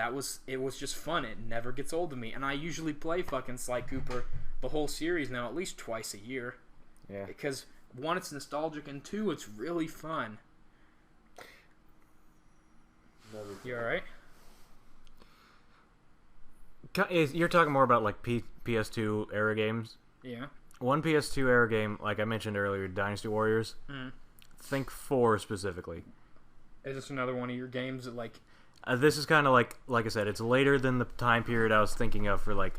it was just fun. It never gets old to me. And I usually play fucking Sly Cooper, the whole series now, at least twice a year. Yeah. Because, 1, it's nostalgic, and 2, it's really fun. You alright? You're talking more about, like, PS2 era games? Yeah. One PS2 era game, like I mentioned earlier, Dynasty Warriors. Think 4 specifically. Is this another one of your games that, like... This is kind of like I said, it's later than the time period I was thinking of for, like,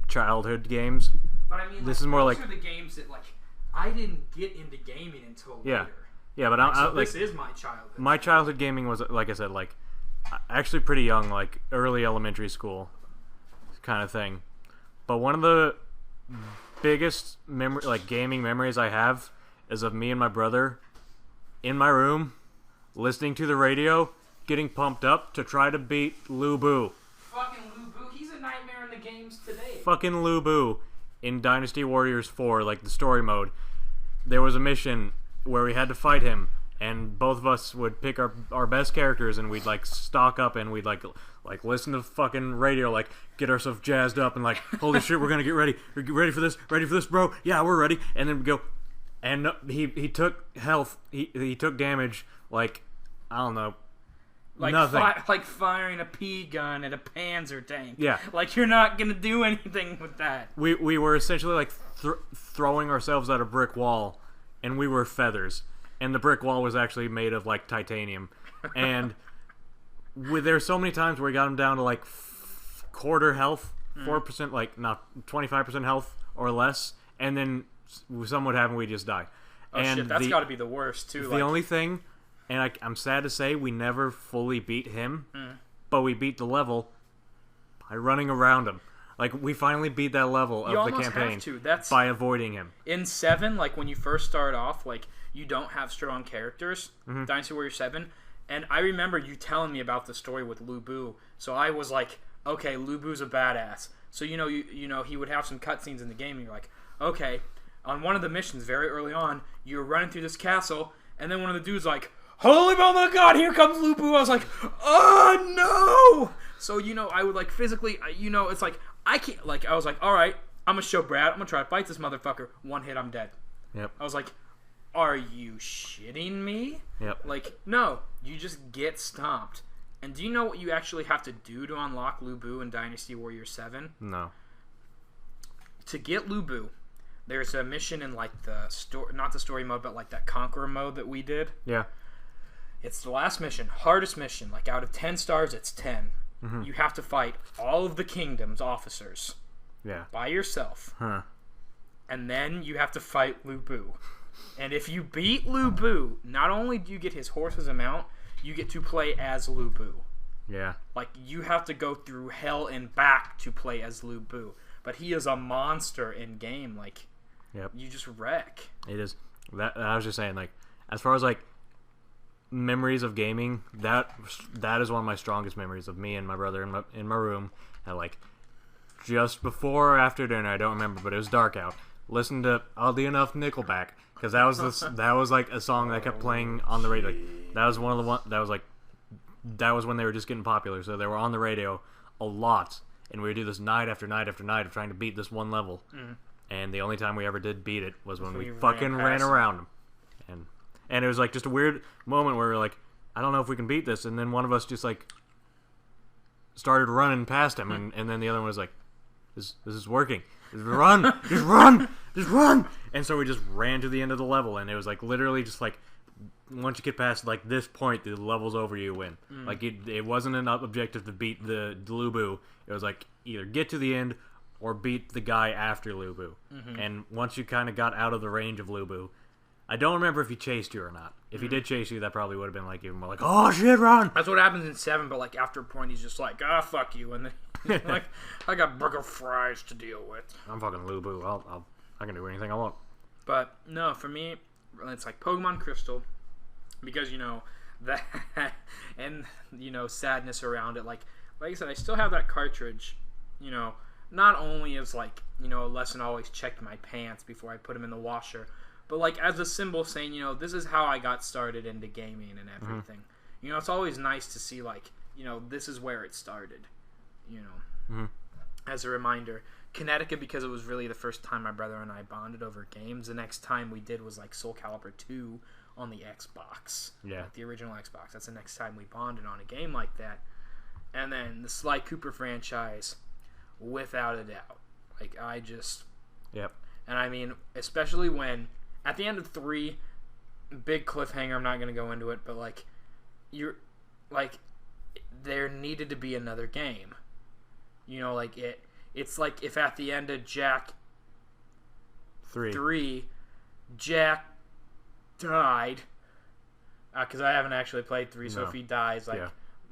childhood games. But I mean, this is more like... those are the games that, like, I didn't get into gaming until later. Yeah, but so this is my childhood. My childhood gaming was, like I said, like, actually pretty young, like, early elementary school kind of thing. But one of the biggest gaming memories I have is of me and my brother in my room, listening to the radio, getting pumped up to try to beat Lu Bu. Fucking Lu Bu, he's a nightmare in the games today. Fucking Lu Bu in Dynasty Warriors 4, like the story mode. There was a mission where we had to fight him, and both of us would pick our best characters, and we'd, like, stock up, and we'd like listen to fucking radio, like, get ourselves jazzed up, and, like, holy shit, we're gonna get ready. Are you ready for this? Ready for this, bro? Yeah, we're ready. And then we go, and he took health. He took damage, like, I don't know. Like, nothing. Like firing a pea gun at a Panzer tank. Yeah. Like, you're not going to do anything with that. We were essentially, like, throwing ourselves at a brick wall, and we were feathers. And the brick wall was actually made of, like, titanium. And there's so many times where we got him down to, like, quarter health, 4%, like, not 25% health or less. And then something would happen, we'd just die. Oh, and shit, that's got to be the worst, too. The only thing... And I'm sad to say we never fully beat him, but we beat the level by running around him. Like, we finally beat that level of the campaign by avoiding him. In 7, like, when you first start off, like, you don't have strong characters, Dynasty Warrior 7, and I remember you telling me about the story with Lu Bu, so I was like, okay, Lu Bu's a badass. So, you know, he would have some cutscenes in the game, and you're like, okay, on one of the missions very early on, you're running through this castle, and then one of the dudes like, holy my god, here comes Lu Bu. I was like, oh no! So, you know, I would, like, physically, you know, it's like, I can't, like, I was like, alright, I'm gonna show Brad, I'm gonna try to fight this motherfucker. One hit, I'm dead. Yep. I was like, are you shitting me? Yep. Like, no, you just get stomped. And do you know what you actually have to do to unlock Lu Bu in Dynasty Warrior 7? No. To get Lu Bu, there's a mission in, like, the story, not the story mode, but, like, that Conqueror mode that we did. Yeah. It's the last mission, hardest mission. Like, out of 10 stars, it's 10. You have to fight all of the kingdom's officers. Yeah. By yourself. Huh. And then you have to fight Lu Bu. And if you beat Lu Bu, not only do you get his horse as a mount, you get to play as Lu Bu. Yeah. Like, you have to go through hell and back to play as Lu Bu. But he is a monster in game. Like, yep. You just wreck. It is. That I was just saying, like, as far as, like, memories of gaming, that is one of my strongest memories of me and my brother in my room at, like, just before or after dinner, I don't remember, but it was dark out. Listened to Oddly Enough Nickelback, because that was like a song that kept playing on the radio. Like, that was one of the that was when they were just getting popular, so they were on the radio a lot, and we would do this night after night after night of trying to beat this one level. And the only time we ever did beat it was when we fucking ran around them. And it was like just a weird moment where we were like, I don't know if we can beat this, and then one of us just like started running past him, and then the other one was like, this is working. Just run! Just run! Just run! And so we just ran to the end of the level, and it was like literally just like, once you get past like this point, the level's over, you win. Like it wasn't an objective to beat the Lu Bu. It was like either get to the end or beat the guy after Lu Bu. And once you kind of got out of the range of Lu Bu, I don't remember if he chased you or not. If he did chase you, that probably would have been like even more like, oh shit, run! That's what happens in 7, but like after a point, he's just like, fuck you, and then he's like, I got burger fries to deal with. I'm fucking Lu Bu. I can do anything I want. But no, for me, it's like Pokemon Crystal, because that and sadness around it. Like I said, I still have that cartridge. Not only as like a lesson, always check my pants before I put them in the washer. But, like, as a symbol saying, this is how I got started into gaming and everything. It's always nice to see, like, this is where it started, as a reminder. Connecticut, because it was really the first time my brother and I bonded over games. The next time we did was, like, Soul Calibur 2 on the Xbox. Yeah. Like, the original Xbox. That's the next time we bonded on a game like that. And then the Sly Cooper franchise, without a doubt. Like, I just... Yep. And, I mean, especially when... At the end of 3, big cliffhanger, I'm not going to go into it, but, like, there needed to be another game. It's like if at the end of Jack 3, Jack died, because I haven't actually played 3, so if he dies,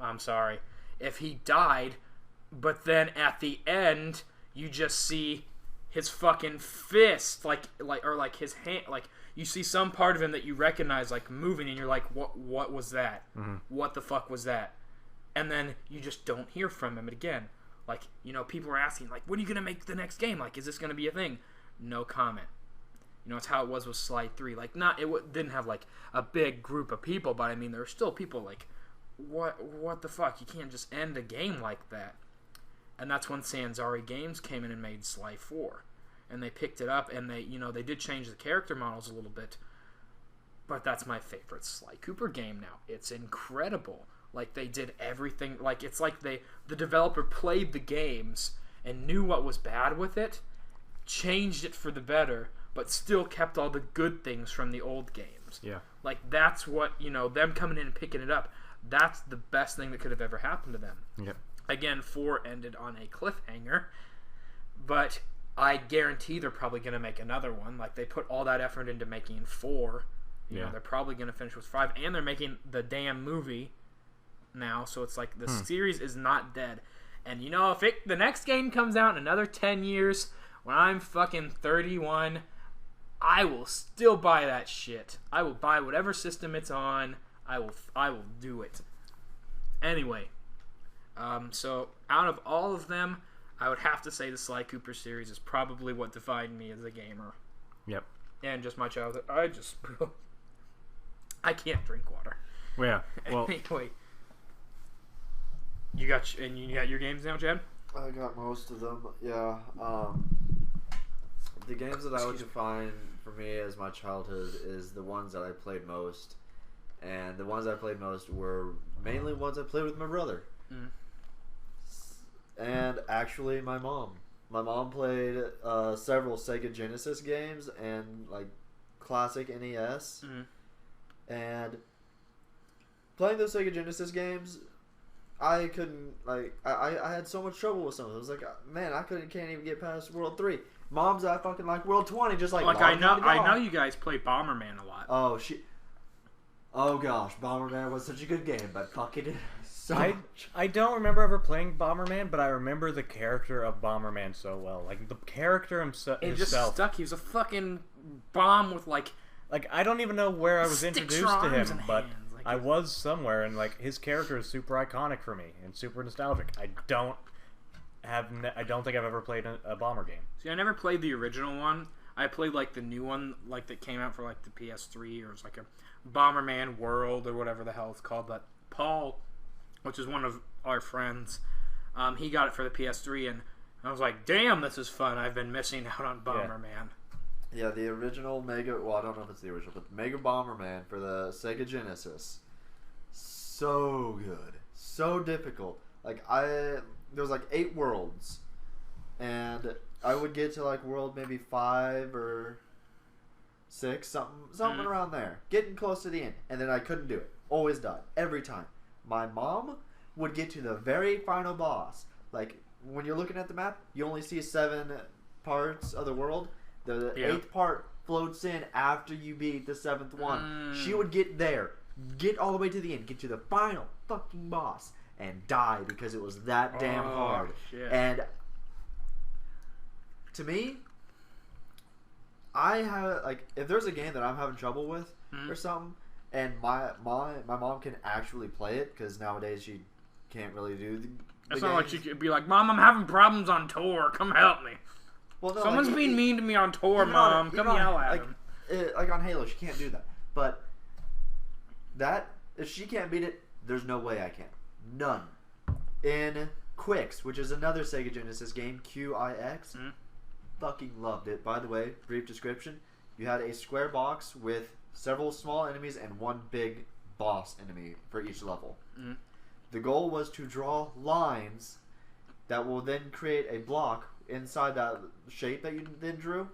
I'm sorry. If he died, but then at the end, you just see... his fucking fist, or his hand, you see some part of him that you recognize, like, moving, and you're like, what was that? What the fuck was that? And then you just don't hear from him again. Like, people are asking, like, when are you gonna make the next game? Like, is this gonna be a thing? No comment. It's how it was with Sly 3. Like, it didn't have, like, a big group of people, but, I mean, there were still people, like, what the fuck? You can't just end a game like that. And that's when Sanzari Games came in and made Sly 4. And they picked it up, and they did change the character models a little bit. But that's my favorite Sly Cooper game now. It's incredible. Like, they did everything. Like, it's like the developer played the games and knew what was bad with it, changed it for the better, but still kept all the good things from the old games. Yeah. Like, that's what, them coming in and picking it up, that's the best thing that could have ever happened to them. Yep. Again, 4 ended on a cliffhanger, but I guarantee they're probably going to make another one. Like, they put all that effort into making 4. They're probably going to finish with 5, and they're making the damn movie now, so it's like the series is not dead. And, if the next game comes out in another 10 years, when I'm fucking 31, I will still buy that shit. I will buy whatever system it's on. I will do it. Anyway... so out of all of them, I would have to say the Sly Cooper series is probably what defined me as a gamer. Yep. And just my childhood. I can't drink water. Yeah. Well. Anyway, you got your games now, Chad? I got most of them. Yeah. The games that I would define for me as my childhood is the ones that I played most, and the ones I played most were mainly ones I played with my brother. And actually my mom. My mom played several Sega Genesis games and like classic NES. And playing those Sega Genesis games, I couldn't I had so much trouble with some of them. It was like, man, can't even get past World 3. Mom's at fucking like World 20, just like I know you guys play Bomberman a lot. Oh gosh, Bomberman was such a good game, but fuck it, so much. I don't remember ever playing Bomberman, but I remember the character of Bomberman so well. Like, the character himself. It just stuck. He was a fucking bomb with, like, I don't even know where I was introduced to him, but like, I was somewhere, and, like, his character is super iconic for me and super nostalgic. I don't think I've ever played a Bomber game. See, I never played the original one. I played, like, the new one, like, that came out for, like, the PS3, or it's like a Bomberman World, or whatever the hell it's called. But Paul, which is one of our friends, he got it for the PS3, and I was like, damn, this is fun. I've been missing out on Bomberman. Yeah, the original Mega... Well, I don't know if it's the original, but Mega Bomberman for the Sega Genesis. So good. So difficult. Like, there was, like, 8 worlds. And I would get to, like, world maybe 5 or 6, something around there. Getting close to the end. And then I couldn't do it. Always died. Every time. My mom would get to the very final boss. Like, when you're looking at the map, you only see 7 parts of the world. The 8th part floats in after you beat the 7th one. She would get there, get all the way to the end, get to the final fucking boss, and die because it was that damn hard. Shit. And to me, I have, like, if there's a game that I'm having trouble with or something, and my mom can actually play it, because nowadays she can't really do the It's not like she could be like, Mom, I'm having problems on tour. Come help me. Well, no, Someone's being mean to me on tour, Mom. Come yell at him. Like on Halo, she can't do that. But if she can't beat it, there's no way I can. None. In Quix, which is another Sega Genesis game, QIX, fucking loved it. By the way, brief description: you had a square box with several small enemies and one big boss enemy for each level. The goal was to draw lines that will then create a block inside that shape that you then drew.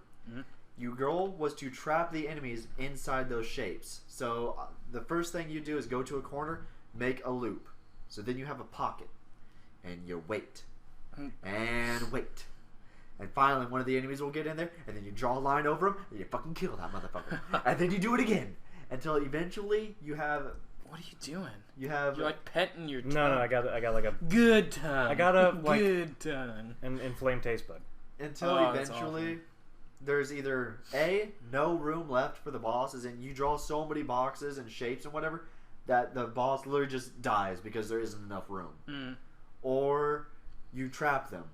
Your goal was to trap the enemies inside those shapes. So the first thing you do is go to a corner, make a loop. So then you have a pocket, and you wait, and wait. And finally one of the enemies will get in there, and then you draw a line over them, and you fucking kill that motherfucker. And then you do it again, until eventually you have... What are you doing? You're like petting your tongue. No, I got like a good tongue. I got a like good tongue. an inflamed taste bud. Until eventually there's either no room left for the boss, as in you draw so many boxes and shapes and whatever that the boss literally just dies because there isn't enough room. Or you trap them.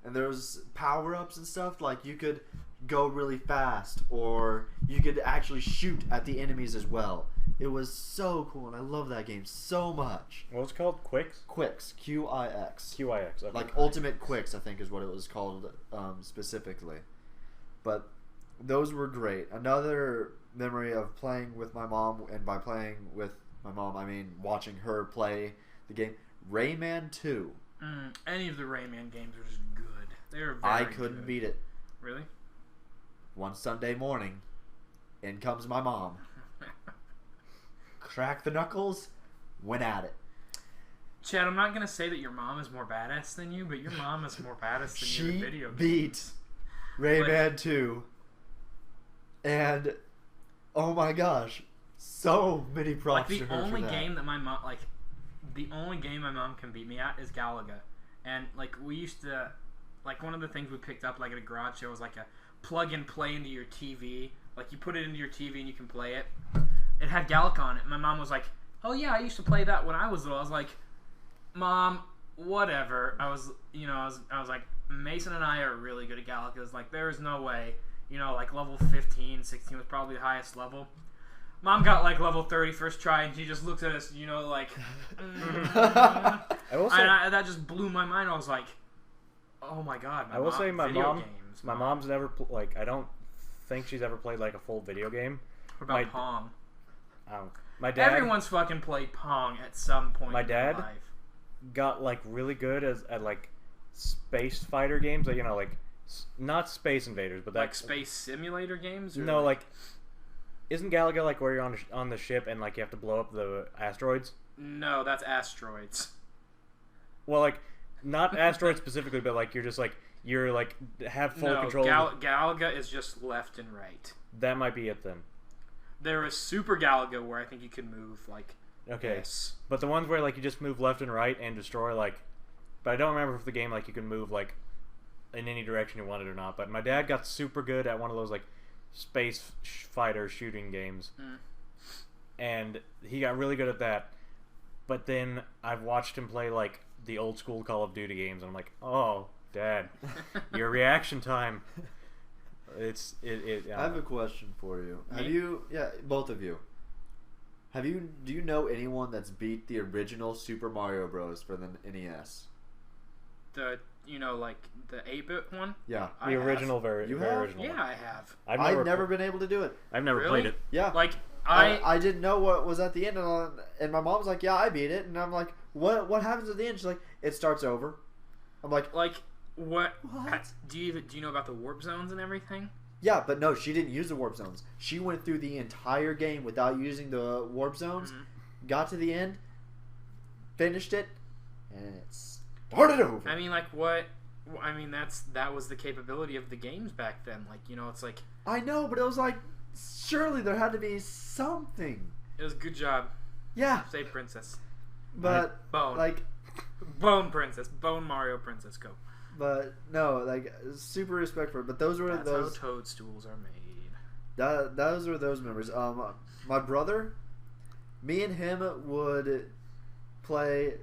And there's power-ups and stuff, like you could go really fast, or you could actually shoot at the enemies as well. It was so cool, and I love that game so much. What was it called? Quix? Quix. Q-I-X. QIX. Okay. Like Ultimate Quix, I think is what it was called specifically. But those were great. Another memory of playing with my mom, and by playing with my mom, I mean watching her play the game, Rayman 2. Any of the Rayman games are just good. They're very I couldn't good. beat it. Really? One Sunday morning, in comes my mom. Crack the knuckles, went at it. Chad, I'm not going to say that your mom is more badass than you, but your mom is more badass than you in video games. She beat Rayman 2. And, oh my gosh, so many props to her for that. The only game my mom can beat me at is Galaga. And, like, we used to... Like, one of the things we picked up, like, at a garage sale was, like, a plug-and-play into your TV. Like, you put it into your TV and you can play it. It had Galaga on it. My mom was like, oh, yeah, I used to play that when I was little. I was like, Mom, whatever. I was like, Mason and I are really good at Galagas. Like, there is no way. You know, like, level 15, 16 was probably the highest level. Mom got, like, level 30 first try, and she just looks at us, you know, like... that just blew my mind. I was like... Oh my god! I will say my mom's never like. I don't think she's ever played like a full video game. What about Pong? My dad. Everyone's fucking played Pong at some point. My dad in their life. got like really good at like space fighter games. Like, you know, like not Space Invaders, but like space simulator games. Or no, like isn't Galaga like where you're on the ship and like you have to blow up the asteroids? No, that's Asteroids. Well, like. Not asteroids specifically, but like you're have full control. Galaga is just left and right. That might be it then. There is Super Galaga where I think you can move like Okay. Yes. But the ones where like you just move left and right and destroy like, but I don't remember if the game like you can move like in any direction you wanted or not. But my dad got super good at one of those like space fighter shooting games, and he got really good at that. But then I've watched him play like the old school Call of Duty games, and I'm like, oh, Dad, your reaction time. I have a question for you. Have you? Yeah, both of you. Do you know anyone that's beat the original Super Mario Bros. For the NES? Like the 8-bit one? Yeah. The original version. You have? Original Yeah, one. I have. I've never been able to do it. I've never Really? played it. Yeah. Like, I didn't know what was at the end, and my mom's like, yeah, I beat it. And I'm like, what happens at the end? She's like, it starts over. I'm like, what? Do you know about the warp zones and everything? yeah, but no, she didn't use the warp zones. She went through the entire game without using the warp zones, got to the end, finished it, and it started over. I mean, like, what? I mean, that was the capability of the games back then. Like, it's like... I know, but it was like, surely there had to be something. It was a good job. Yeah. Save Princess. But, Bone. like... Bone Princess. Bone Mario Princess. Go. But, no, like, super respect for it. But those were That's those... how toadstools are made. Those were those memories. My brother, me and him would play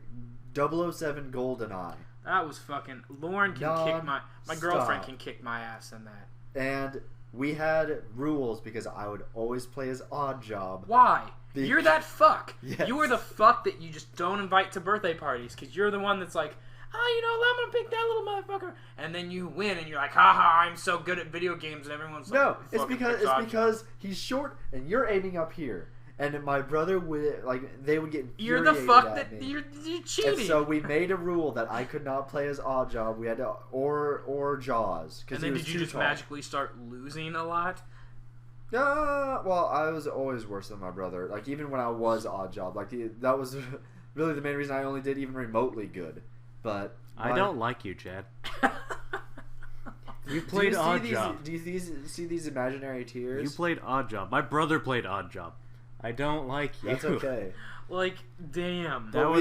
007 GoldenEye. That was fucking... Lauren can kick my girlfriend can kick my ass in that. And we had rules because I would always play as Odd Job. Why? You're that fuck. Yes. You are the fuck that you just don't invite to birthday parties because you're the one that's like, I'm gonna pick that little motherfucker, and then you win, and you're like, haha, I'm so good at video games, and everyone's like, No, it's fucking because picks Odd Job. he's short and you're aiming up here, and my brother would they would get You're infuriated the fuck at that me. you're cheating. And so we made a rule that I could not play as Odd Job. We had to or Jaws. And then did you just magically start losing a lot? Well, I was always worse than my brother. Like, even when I was Odd Job, like that was really the main reason I only did even remotely good. But I don't like you, Chad. You played Odd Job. Do you see these imaginary tears? You played Odd Job. My brother played Odd Job. I don't like you. That's okay. Like, damn. But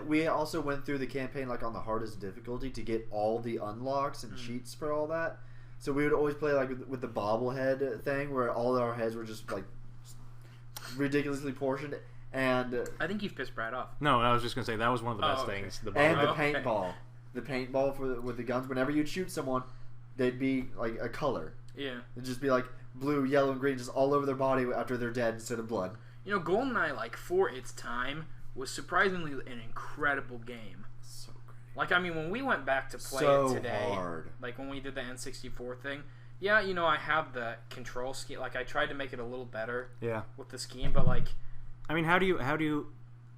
we also went through the campaign like on the hardest difficulty to get all the unlocks and cheats for all that. So we would always play like with the bobblehead thing where all of our heads were just like ridiculously portioned. And I think you've pissed Brad off. No, I was just gonna say that was one of the best okay. things. The Okay. paintball, the paintball with the guns. Whenever you'd shoot someone, they'd be like a color. Yeah. It'd just be like blue, yellow, and green, just all over their body after they're dead instead of blood. GoldenEye, like for its time, was surprisingly an incredible game. So great. Like, I mean, when we went back to play it today, like when we did the N64 thing, yeah, I have the control scheme. Like, I tried to make it a little better. Yeah. With the scheme, but like. I mean, how do you have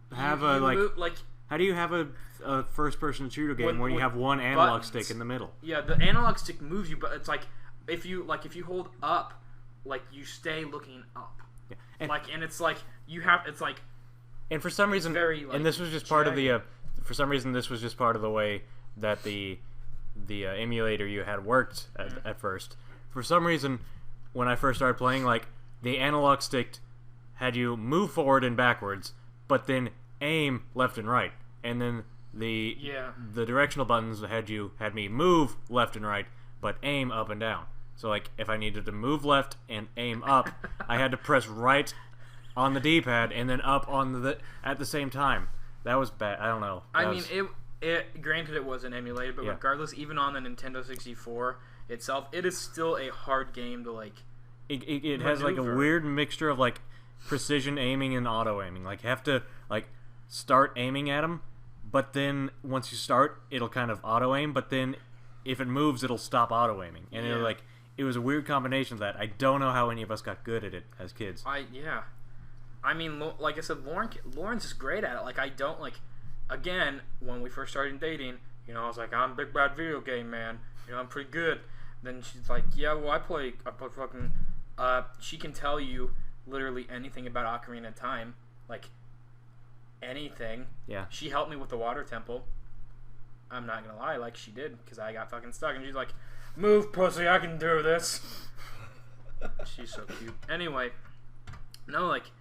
how do you have a first-person shooter game where you have one analog stick in the middle? Yeah, the analog stick moves you, but it's like if you hold up, like you stay looking up. Yeah. And it's like you have and for some reason very, like, and this was just part of the for some reason this was just part of the way that the emulator you had worked at first. For some reason, when I first started playing, like the analog stick had you move forward and backwards, but then aim left and right, and then the directional buttons had me move left and right, but aim up and down. So like if I needed to move left and aim up, I had to press right on the D-pad and then up on at the same time. That was bad. I don't know. It granted it was an emulator, but regardless, even on the Nintendo 64 itself, it is still a hard game to like. It has like a weird mixture of like precision aiming and auto aiming. Like have to like start aiming at them, but then once you start, it'll kind of auto aim. But then if it moves, it'll stop auto aiming, and it was a weird combination of that. I don't know how any of us got good at it as kids. I mean, like I said, Lauren's just great at it. Like I don't like. Again, when we first started dating, I was like, I'm a big bad video game man. I'm pretty good. Then she's like, yeah, well, I play fucking. She can tell you literally anything about Ocarina of Time, like anything. Yeah. She helped me with the water temple. I'm not gonna lie, like she did, because I got fucking stuck, and she's like, "Move, pussy, I can do this." She's so cute. Anyway, no, like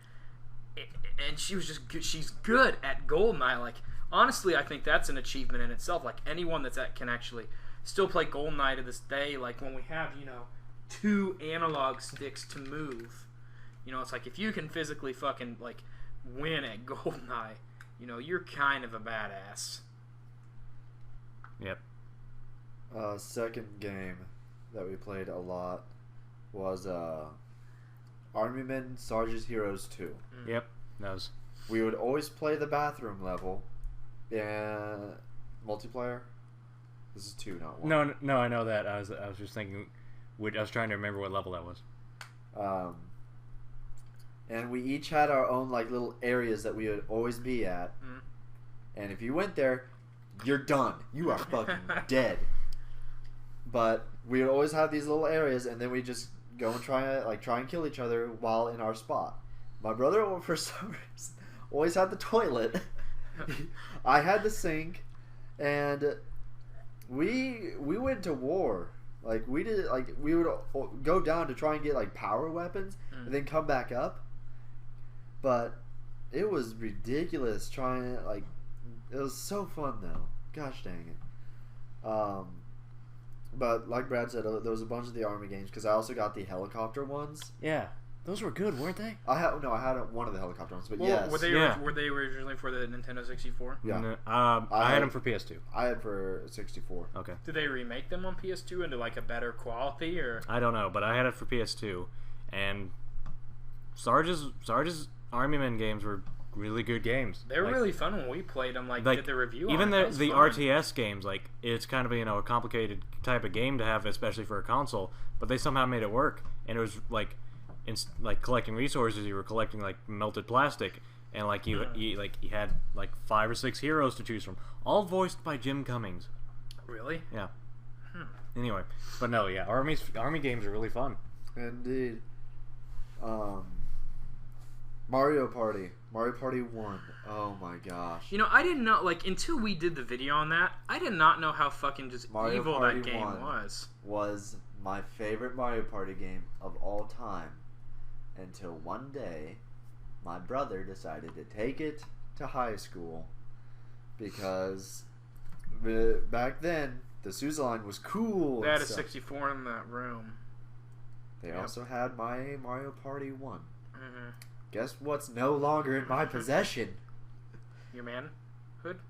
and she was just good. She's good at GoldenEye. Like, honestly, I think that's an achievement in itself. Like, anyone can actually still play GoldenEye to this day. Like, when we have, 2 analog sticks to move, it's like, if you can physically fucking, like, win at GoldenEye, you're kind of a badass. Yep. Second game that we played a lot was Army Men Sarge's Heroes 2. Yep, that was. We would always play the bathroom level. Multiplayer. This is 2, not 1. No, I know that. I was just thinking. I was trying to remember what level that was. And we each had our own like little areas that we would always be at. And if you went there, you're done. You are fucking dead. But we would always have these little areas, and then we just go and try and kill each other while in our spot. My brother, for some reason, always had the toilet. I had the sink, and we went to war. Like, we would go down to try and get like power weapons, and then come back up. But it was ridiculous trying to, like, it was so fun though. Gosh dang it. But like Brad said, there was a bunch of the Army games because I also got the helicopter ones. Yeah, those were good, weren't they? I had one of the helicopter ones, but yes. Were they originally for the Nintendo 64? Yeah. I had them for PS2. I had for 64. Okay. Did they remake them on PS2 into like a better quality, or? I don't know, but I had it for PS2, and Sarge's Army Men games were really good games. They were really fun when we played them. Like did the review. Even on it. the RTS games, like, it's kind of a complicated type of game to have, especially for a console. But they somehow made it work, and it was like collecting resources. You were collecting like melted plastic, and like you had like 5 or 6 heroes to choose from, all voiced by Jim Cummings. Really? Yeah. Anyway, but no, yeah, Army games are really fun. Indeed. Mario Party 1. Oh my gosh. I didn't know, like, until we did the video on that, I did not know how fucking just Mario evil Party that game 1 was my favorite Mario Party game of all time, until one day my brother decided to take it to high school, because back then the Sousa line was cool. They had a 64 in that room. They also had my Mario Party 1. Mm-hmm. Guess what's no longer in my possession? Your manhood?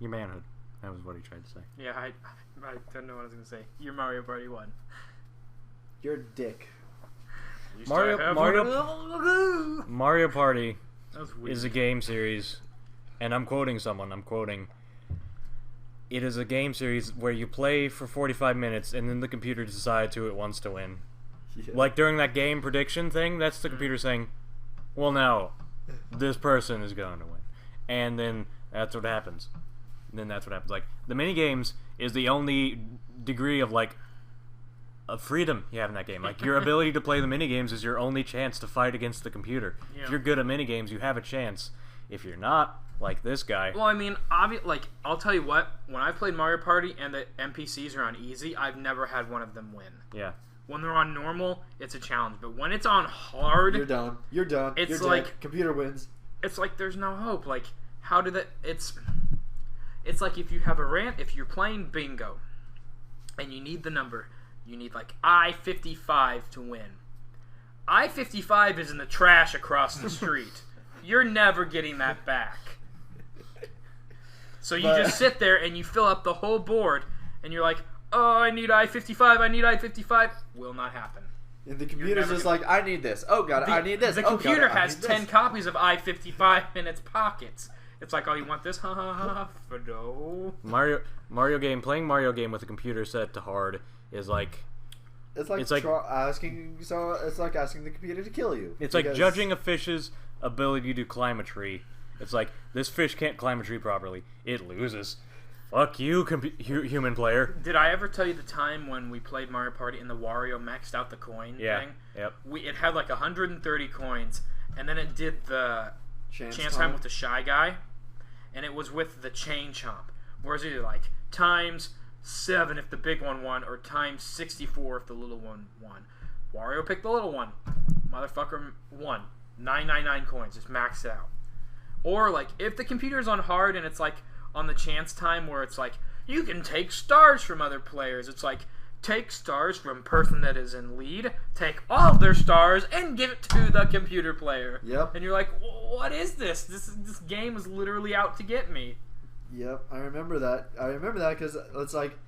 Your manhood. That was what he tried to say. Yeah, I don't know what I was going to say. Your Mario Party 1. Your dick. Mario Party is a game series, and I'm quoting someone. It is a game series where you play for 45 minutes, and then the computer decides who it wants to win. Yeah. Like during that game prediction thing, that's the computer saying, well, no, this person is going to win. And then that's what happens. Like, the mini games is the only degree of, like, of freedom you have in that game. Like, your ability to play the mini games is your only chance to fight against the computer. Yeah. If you're good at mini games, you have a chance. If you're not, like this guy. Well, I mean, I'll tell you what, when I played Mario Party and the NPCs are on easy, I've never had one of them win. Yeah. When they're on normal, it's a challenge. But when it's on hard... You're done. It's you're like... dead. Computer wins. It's like there's no hope. Like, how did that... It's like if you have if you're playing bingo, and you need the number, you need, like, I-55 to win. I-55 is in the trash across the street. You're never getting that back. So you just sit there and you fill up the whole board, and you're like... Oh, I need I-55. Will not happen. And the computer's just like, I need this. Oh, God, I need this. The computer has 10 copies of I-55 in its pockets. It's like, oh, you want this? Ha ha ha. No. Playing Mario game with a computer set to hard is like... It's like asking the computer to kill you. It's like judging a fish's ability to climb a tree. It's like, this fish can't climb a tree properly. It loses. Fuck you, human player. Did I ever tell you the time when we played Mario Party and the Wario maxed out the coin thing? Yep. It had like 130 coins, and then it did the chance time with the Shy Guy, and it was with the Chain Chomp. Whereas either like times 7 if the big one won, or times 64 if the little one won. Wario picked the little one. Motherfucker won. 999 coins, just max it out. Or like if the computer's on hard and it's like on the chance time where it's like you can take stars from other players, it's like take stars from person that is in lead, take all of their stars and give it to the computer player. Yep. And you're like, what is this? This game is literally out to get me. Yep, I remember that. Because it's like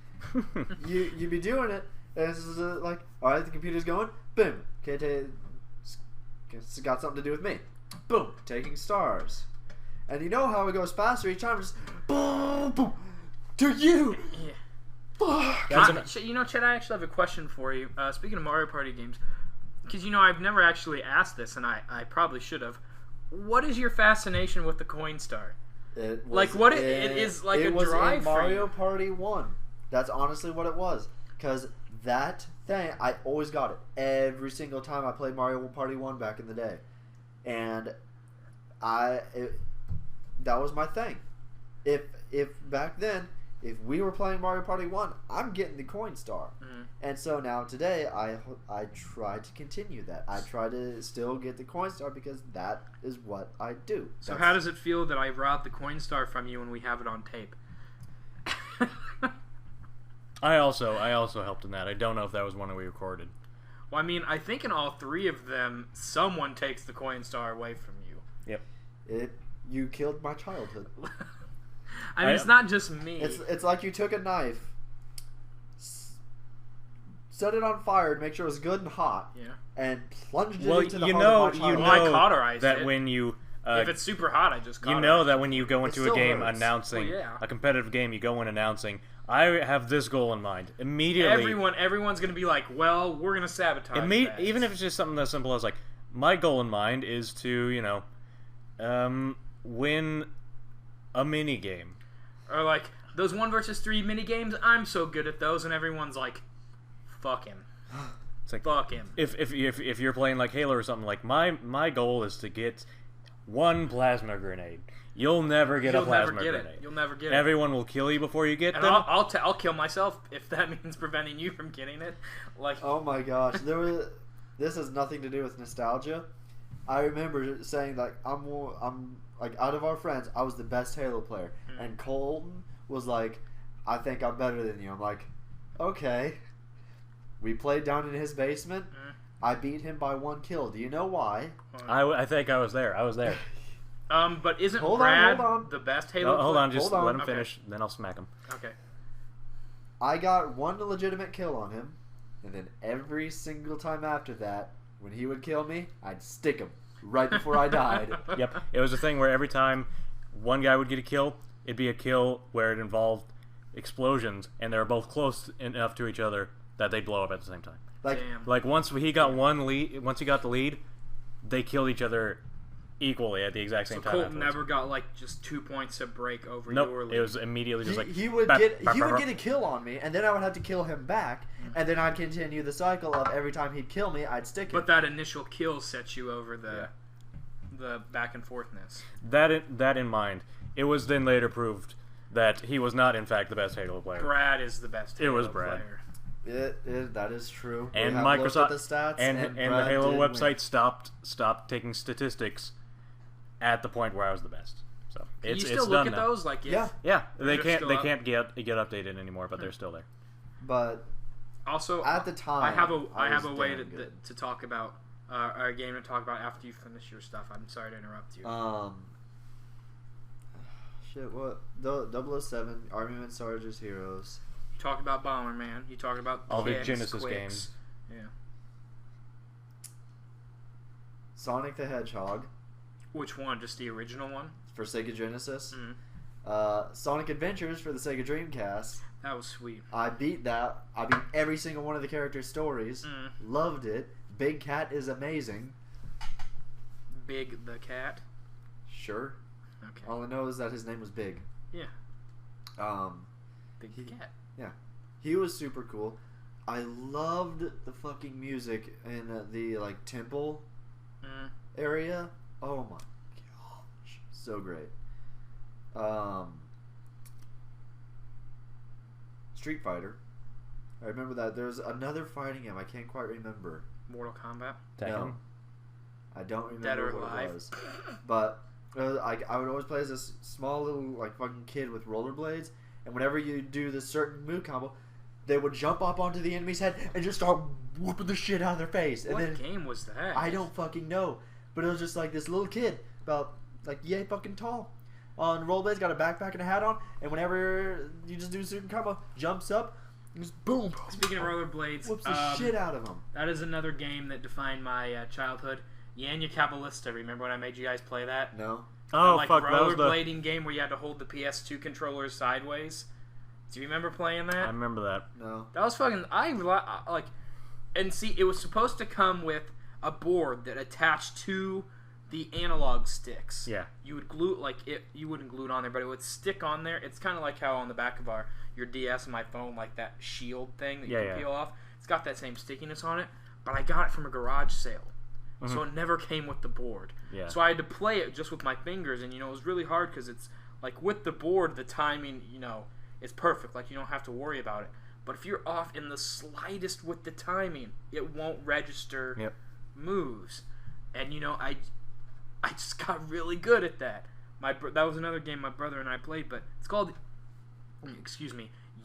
you be doing it, and it's like, all right, the computer's going, boom, it's got something to do with me, boom, taking stars, and you know how it goes faster each time, just boom, boom, to you. Yeah. Fuck. You know, Chad, I actually have a question for you. Speaking of Mario Party games, because you know I've never actually asked this, and I probably should have. What is your fascination with the coin star? It was it is like a drive in Mario Party 1. That's honestly what it was. Because that thing, I always got it. Every single time I played Mario Party 1 back in the day. And that was my thing. If back then, if we were playing Mario Party 1, I'm getting the coin star. Mm-hmm. And so now today, I try to continue that. I try to still get the coin star because that is what I do. So how does it feel that I robbed the coin star from you when we have it on tape? I also helped in that. I don't know if that was one that we recorded. Well, I mean, I think in all three of them, someone takes the coin star away from you. Yep. You killed my childhood. I mean, it's not just me. It's like you took a knife, set it on fire to make sure it was good and hot, and plunged it into the heart of my childhood. I cauterized that it. when you if it's super hot, I just cauterize. You know that when you go into a game hurts. announcing a competitive game, you go in announcing, I have this goal in mind. Immediately, everyone's going to be like, well, we're going to sabotage that. Even if it's just something as simple as like, my goal in mind is to, win a mini game. Or like those 1 versus 3 mini games, I'm so good at those, and everyone's like, "Fuck him." It's like, fuck him. If you're playing like Halo or something, like my goal is to get 1 plasma grenade. You'll never get a plasma grenade. You'll never get it. Everyone will kill you before you get and them. I'll kill myself if that means preventing you from getting it. Like, oh my gosh, this has nothing to do with nostalgia. I remember saying like I'm like, out of our friends, I was the best Halo player. Mm. And Colton was like, I think I'm better than you. I'm like, okay. We played down in his basement. Mm. I beat him by 1 kill. Do you know why? I think I was there. But isn't Brad the best Halo player? Hold on, just let him finish, then I'll smack him. Okay. I got 1 legitimate kill on him, and then every single time after that, when he would kill me, I'd stick him. Right before I died. Yep. It was a thing where every time one guy would get a kill, it'd be a kill where it involved explosions, and they were both close enough to each other that they'd blow up at the same time. Like once he got the lead, they killed each other equally at the exact same time. Colton never got like just 2 points of break over your lead. It was immediately just he would get a kill on me, and then I would have to kill him back, and then I'd continue the cycle of every time he'd kill me, I'd stick him. But that initial kill sets you over the back and forthness. That in mind, it was then later proved that he was not in fact the best Halo player. Brad is the best Halo Brad. player. That is true. And Microsoft the stats, and the Halo website stopped taking statistics at the point where I was the best. So Can it's you still look at those? Like yeah. They can't get updated anymore, but they're still there. But also at the time, I have a way to talk about a game to talk about after you finish your stuff. I'm sorry to interrupt you. Shit. What? 007 Armament Sarge's Heroes. You talk about Bomberman. You talk about all the Genesis games. Yeah. Sonic the Hedgehog. Which one? Just the original one? For Sega Genesis. Mm-hmm. Sonic Adventures for the Sega Dreamcast. That was sweet. I beat that. I beat every single one of the characters' stories. Loved it. Big Cat is amazing. Big the Cat? Sure. Okay. All I know is that his name was Big. Yeah. Big Cat. Yeah. He was super cool. I loved the fucking music in the like temple area. Oh my gosh, so great. Street Fighter. I remember that. There's another fighting game. I can't quite remember. Mortal Kombat. Tekken. I don't Dead or remember what Alive. it was. But I would always play as this small little like fucking kid with rollerblades, and whenever you do this certain move combo, they would jump up onto the enemy's head and just start whooping the shit out of their face. What and then, game was that? I don't fucking know. But it was just like this little kid, about like yay fucking tall, on rollerblades, got a backpack and a hat on, and whenever you just do a certain combo, jumps up, and just boom. Speaking of rollerblades, Whoops the shit out of them. That is another game that defined my childhood. Yanya Cabalista. Remember when I made you guys play that? No. Oh, like fuck, that was the... rollerblading game where you had to hold the PS2 controllers sideways. Do you remember playing that? I remember that. No. That was fucking... like... And see, it was supposed to come with a board that attached to the analog sticks. Yeah. You would glue... Like, you wouldn't glue it on there, but it would stick on there. It's kind of like how on the back of your DS and my phone, like that shield thing that you can peel off. It's got that same stickiness on it, but I got it from a garage sale. Mm-hmm. So it never came with the board. Yeah. So I had to play it just with my fingers, and, it was really hard because it's, like, with the board, the timing, is perfect. Like, you don't have to worry about it. But if you're off in the slightest with the timing, it won't register moves. And, I just got really good at that. That was another game my brother and I played, but it's called,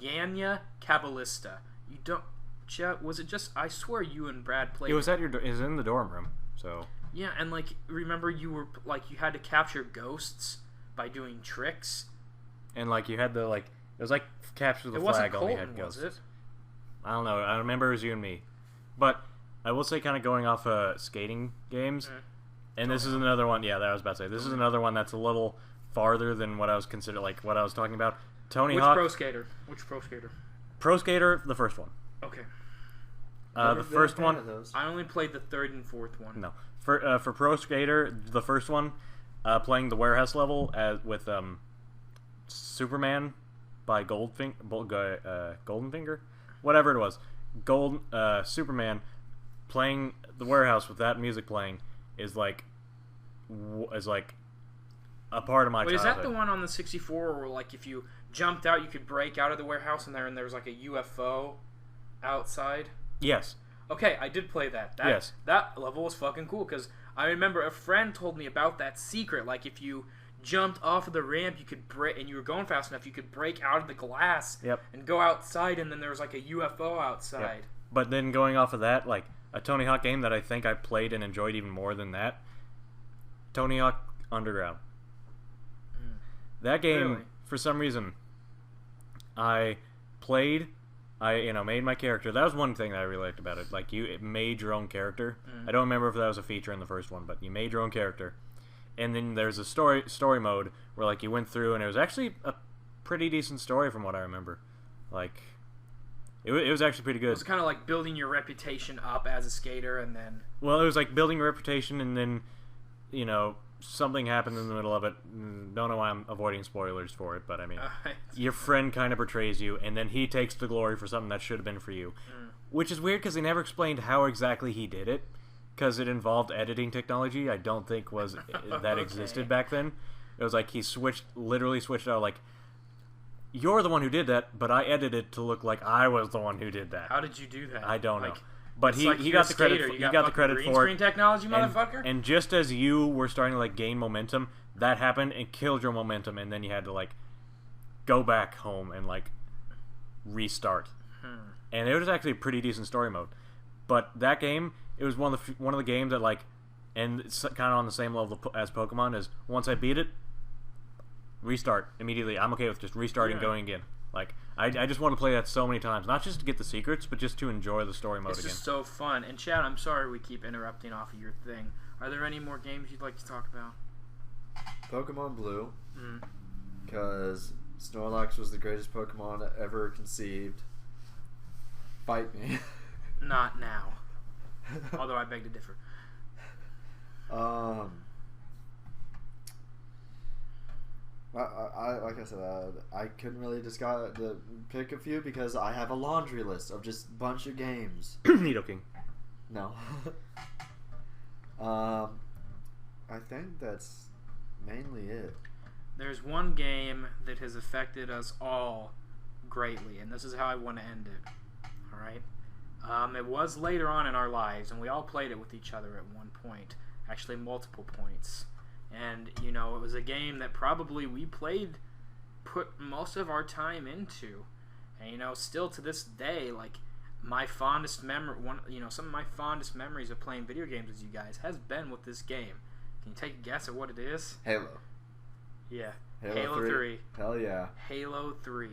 Yanya Cabalista. You don't... Was it just... I swear you and Brad played... It was it was in the dorm room, so... Yeah, and, like, remember you were... Like, you had to capture ghosts by doing tricks? And, like, you had the, like... It was like capture the flag, only had ghosts. Was it? I don't know. I remember it was you and me. But I will say, kind of going off skating games, and this is another one... Yeah, that I was about to say. This is another one that's a little farther than what I was considering... Like, what I was talking about. Tony Hawk... Which pro skater? Pro Skater, the first one. Okay. The first one... I only played the third and fourth one. No. For Pro Skater, the first one, playing the warehouse level with Superman by Goldenfinger? Whatever it was. Superman playing the warehouse with that music playing is like a part of my childhood. Wait, is that the one on the 64 where, like, if you jumped out, you could break out of the warehouse and there was like a UFO outside? Yes. Okay, I did play that. Yes. That level was fucking cool because I remember a friend told me about that secret. Like, if you jumped off of the ramp, you could break, and you were going fast enough, you could break out of the glass and go outside, and then there was like a UFO outside. Yep. But then going off of that, like a Tony Hawk game that I think I played and enjoyed even more than that, Tony Hawk Underground. That game, really? For some reason, I played. I made my character. That was one thing that I really liked about it. Like, you made your own character. I don't remember if that was a feature in the first one, but you made your own character. And then there's a story mode where, like, you went through, and it was actually a pretty decent story from what I remember. Like, it was actually pretty good. It was kind of like building your reputation up as a skater, and then... Well, it was like building your reputation, and then, something happened in the middle of it. Don't know why I'm avoiding spoilers for it, but I mean, your friend kind of betrays you, and then he takes the glory for something that should have been for you. Which is weird because they never explained how exactly he did it, because it involved editing technology I don't think was that existed back then. It was like he literally switched out, like, you're the one who did that, but I edited it to look like I was the one who did that. How did you do that? I don't know. But he got the credit. He got the credit green for screen technology, motherfucker. And just as you were starting to like gain momentum, that happened and killed your momentum, and then you had to like go back home and like restart. And it was actually a pretty decent story mode. But that game, it was one of the games that like, and it's kind of on the same level as Pokemon. Is once I beat it, restart immediately. I'm okay with just restarting, going again. Like, I just want to play that so many times. Not just to get the secrets, but just to enjoy the story mode again. It's just so fun. And Chad, I'm sorry we keep interrupting off of your thing. Are there any more games you'd like to talk about? Pokemon Blue. Because Snorlax was the greatest Pokemon ever conceived. Fight me. Not now. Although I beg to differ. Like I said, I couldn't really pick a few because I have a laundry list of just a bunch of games. Nidoking. No. I think that's mainly it. There's one game that has affected us all greatly, and this is how I want to end it. Alright? It was later on in our lives, and we all played it with each other at one point. actually multiple points. And, you know, it was a game that probably we put most of our time into. And, you know, still to this day, like, my fondest memory, some of my fondest memories of playing video games with you guys has been with this game. Can you take a guess at what it is? Halo. Yeah. Halo 3. Hell yeah. Halo 3.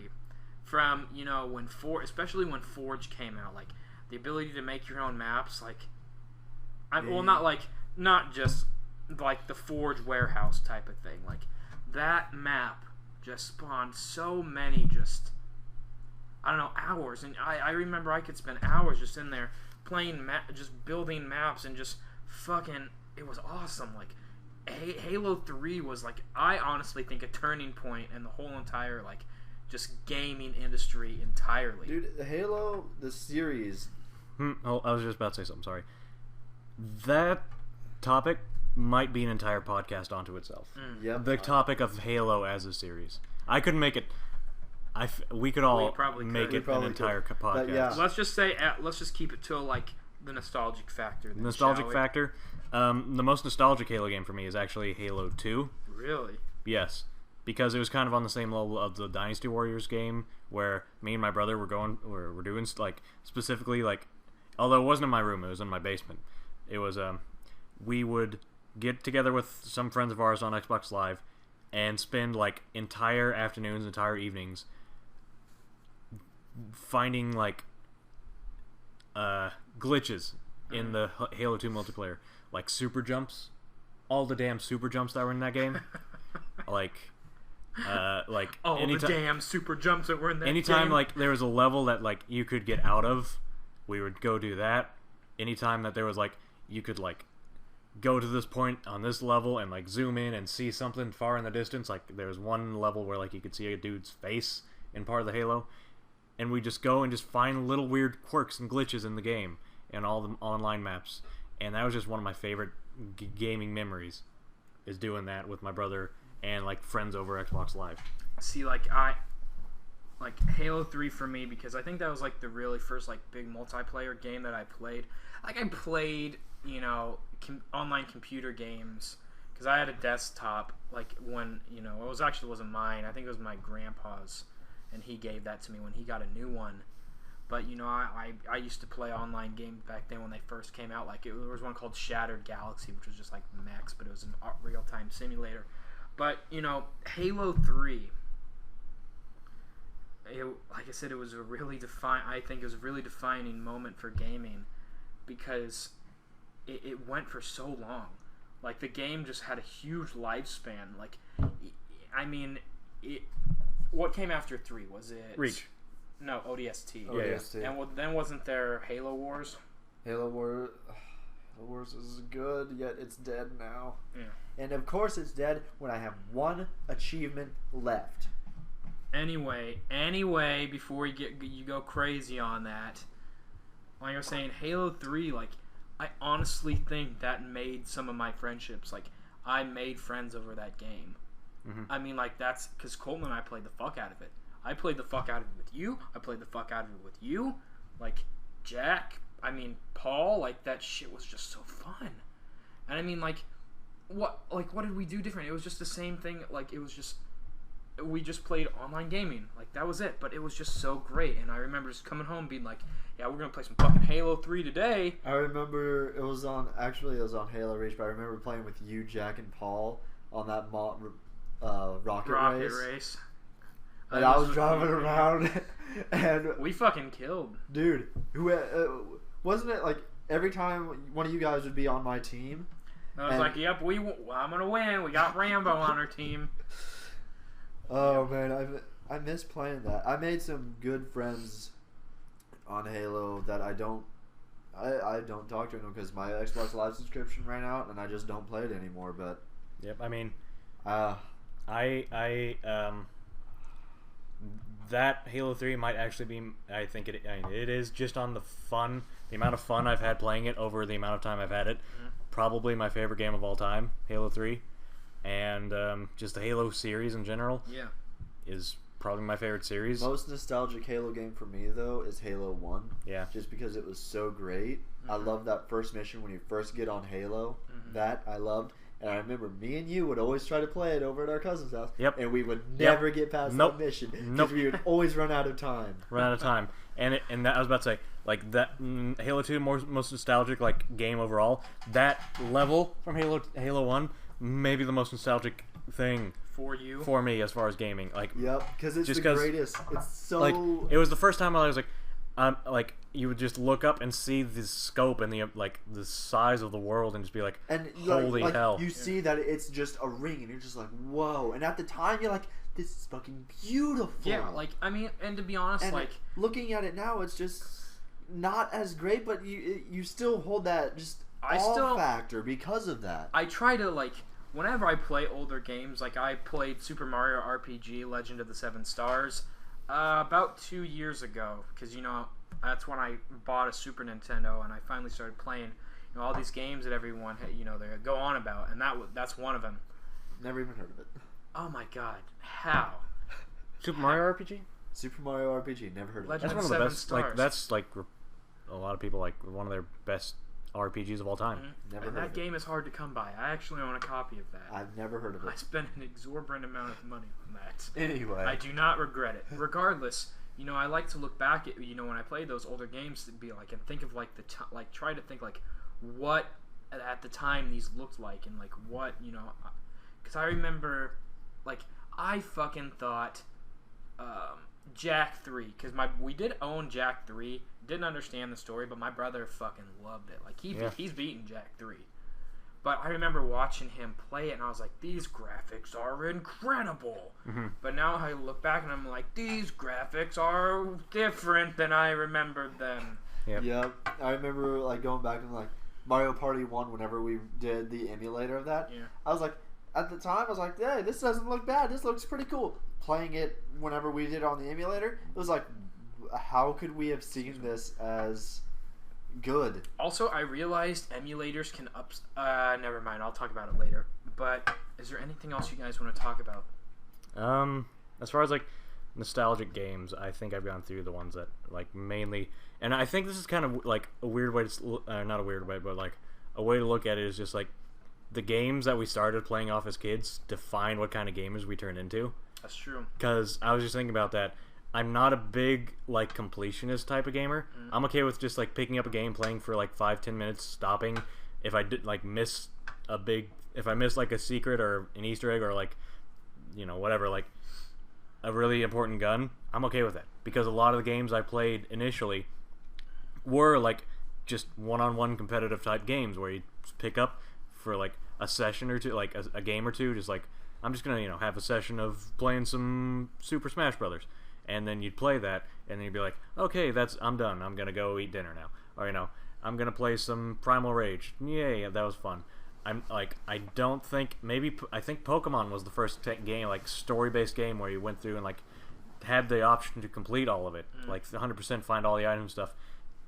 From, you know, especially when Forge came out, like, the ability to make your own maps, like, not just like the Forge warehouse type of thing. Like, that map just spawned so many hours. And I remember I could spend hours just in there playing, just building maps and just fucking, it was awesome. Like, Halo 3 was, like, I honestly think a turning point in the whole entire, like, just gaming industry entirely. Dude, Halo, the series. Oh, I was just about to say something, sorry. That topic might be an entire podcast onto itself. Yep. The topic of Halo as a series. I couldn't make it. We could all make it an entire podcast. Yeah. Let's just keep it to, like, the nostalgic factor. Then, nostalgic factor? The most nostalgic Halo game for me is actually Halo 2. Really? Yes. Because it was kind of on the same level of the Dynasty Warriors game, where me and my brother were doing, like, specifically, like, although it wasn't in my room, it was in my basement. It was, we would get together with some friends of ours on Xbox Live and spend, like, entire afternoons, entire evenings finding, like, glitches in the Halo 2 multiplayer. Like, super jumps. All the damn super jumps that were in that game. Like, the damn super jumps that were in that anytime, game. like, there was a level that, like, you could get out of, we would go do that. Anytime that there was, like, you could, like, go to this point on this level and, like, zoom in and see something far in the distance. Like, there was one level where, like, you could see a dude's face in part of the Halo. And we just go and just find little weird quirks and glitches in the game and all the online maps. And that was just one of my favorite gaming memories, is doing that with my brother and, like, friends over Xbox Live. See, like, Halo 3 for me, because I think that was, like, the really first, like, big multiplayer game that I played. Like, I played, you know, online computer games, because I had a desktop, like, when, you know, it wasn't mine. I think it was my grandpa's, and he gave that to me when he got a new one. But, you know, I used to play online games back then when they first came out. Like, there was one called Shattered Galaxy, which was just like mechs, but it was an real-time simulator. But, you know, Halo 3, like I said, it was a really defining moment for gaming, because it went for so long. Like, the game just had a huge lifespan. Like, I mean, what came after 3? Was it Reach? No, ODST. ODST. And then wasn't there Halo Wars? Halo Wars is good, yet it's dead now. Yeah. And of course it's dead when I have one achievement left. Anyway, before you go crazy on that, like I was saying, Halo 3, like, I honestly think that made some of my friendships. Like, I made friends over that game. Mm-hmm. I mean, like, that's because Colton and I played the fuck out of it. I played the fuck out of it with you. I played the fuck out of it with you. Like, Jack, Paul, like, that shit was just so fun. And I mean, like, what did we do different? It was just the same thing. Like, we just played online gaming. Like, that was it. But it was just so great. And I remember just coming home being like, yeah, we're going to play some fucking Halo 3 today. I remember it was on Halo Reach, but I remember playing with you, Jack, and Paul on that rocket race. And I was driving around, and we fucking killed. Dude, wasn't it like every time one of you guys would be on my team? I was like, yep, I'm gonna win. We got Rambo on our team. Oh man, I miss playing that. I made some good friends on Halo that I don't talk to them because my Xbox Live subscription ran out and I just don't play it anymore. But yep, I mean, that Halo 3 might actually be, I think it is just on the amount of fun I've had playing it over the amount of time I've had it. Mm-hmm. Probably my favorite game of all time, Halo 3. And just the Halo series in general is probably my favorite series. Most nostalgic Halo game for me, though, is Halo 1. Yeah. Just because it was so great. Mm-hmm. I love that first mission when you first get on Halo. Mm-hmm. That I loved. And I remember me and you would always try to play it over at our cousin's house. Yep. And we would never get past that mission. Because we would always run out of time. And that, I was about to say, like, that Halo 2, most nostalgic, like, game overall. That level from Halo 1, maybe the most nostalgic thing for me as far as gaming. Like, yep, because it's the greatest. It's so... Like, it was the first time I was like, you would just look up and see the scope and the size of the world and just be like, holy hell. You see that it's just a ring and you're just like, whoa. And at the time you're like, this is fucking beautiful. Yeah, like, I mean, and to be honest, and like... looking at it now, it's just not as great, but you still hold that just awe factor because of that. I try to, like, whenever I play older games, like I played Super Mario RPG Legend of the Seven Stars about 2 years ago, because, you know, that's when I bought a Super Nintendo and I finally started playing, you know, all these games that everyone, you know, they go on about, and that's one of them. Never even heard of it. Oh my god, how? Super Mario RPG? Super Mario RPG, never heard of it. Legend That's of one of the Seven best. Stars. Like, that's like a lot of people like one of their best RPGs of all time. Never and heard that of game is hard to come by. I actually own a copy of that. I've never heard of it. I spent an exorbitant amount of money on that. Anyway. I do not regret it. Regardless, you know, I like to look back at, you know, when I play those older games to be like, and think of like try to think like what at the time these looked like, and like what, you know, because I remember, like, I fucking thought Jak 3, because we did own Jak 3, didn't understand the story, but my brother fucking loved it. Like, he's beaten Jak 3. But I remember watching him play it, and I was like, these graphics are incredible. Mm-hmm. But now I look back, and I'm like, these graphics are different than I remembered them. Yep. I remember, like, going back and, like, Mario Party 1, whenever we did the emulator of that, I was like, at the time, I was like, hey, this doesn't look bad. This looks pretty cool. Playing it whenever we did it on the emulator, it was like, how could we have seen this as good? Also, I realized emulators can never mind, I'll talk about it later. But is there anything else you guys want to talk about? As far as, like, nostalgic games, I think I've gone through the ones that, like, mainly... And I think this is kind of, like, a weird way to... not a weird way, but, like, a way to look at it is just, like, the games that we started playing off as kids define what kind of gamers we turned into. That's true. Because I was just thinking about that. I'm not a big, like, completionist type of gamer. I'm okay with just, like, picking up a game, playing for, like, 5-10 minutes, stopping. If I did, like, miss, like, a secret or an Easter egg or, like, you know, whatever, like, a really important gun, I'm okay with it. Because a lot of the games I played initially were, like, just one-on-one competitive type games where you pick up for, like, a session or two, like, a game or two, just, like, I'm just gonna, you know, have a session of playing some Super Smash Brothers. And then you'd play that, and then you'd be like, okay, I'm done. I'm gonna go eat dinner now. Or, you know, I'm gonna play some Primal Rage. Yay, that was fun. I'm like, I think Pokemon was the first game, like, story-based game where you went through and, like, had the option to complete all of it, like 100% find all the item stuff,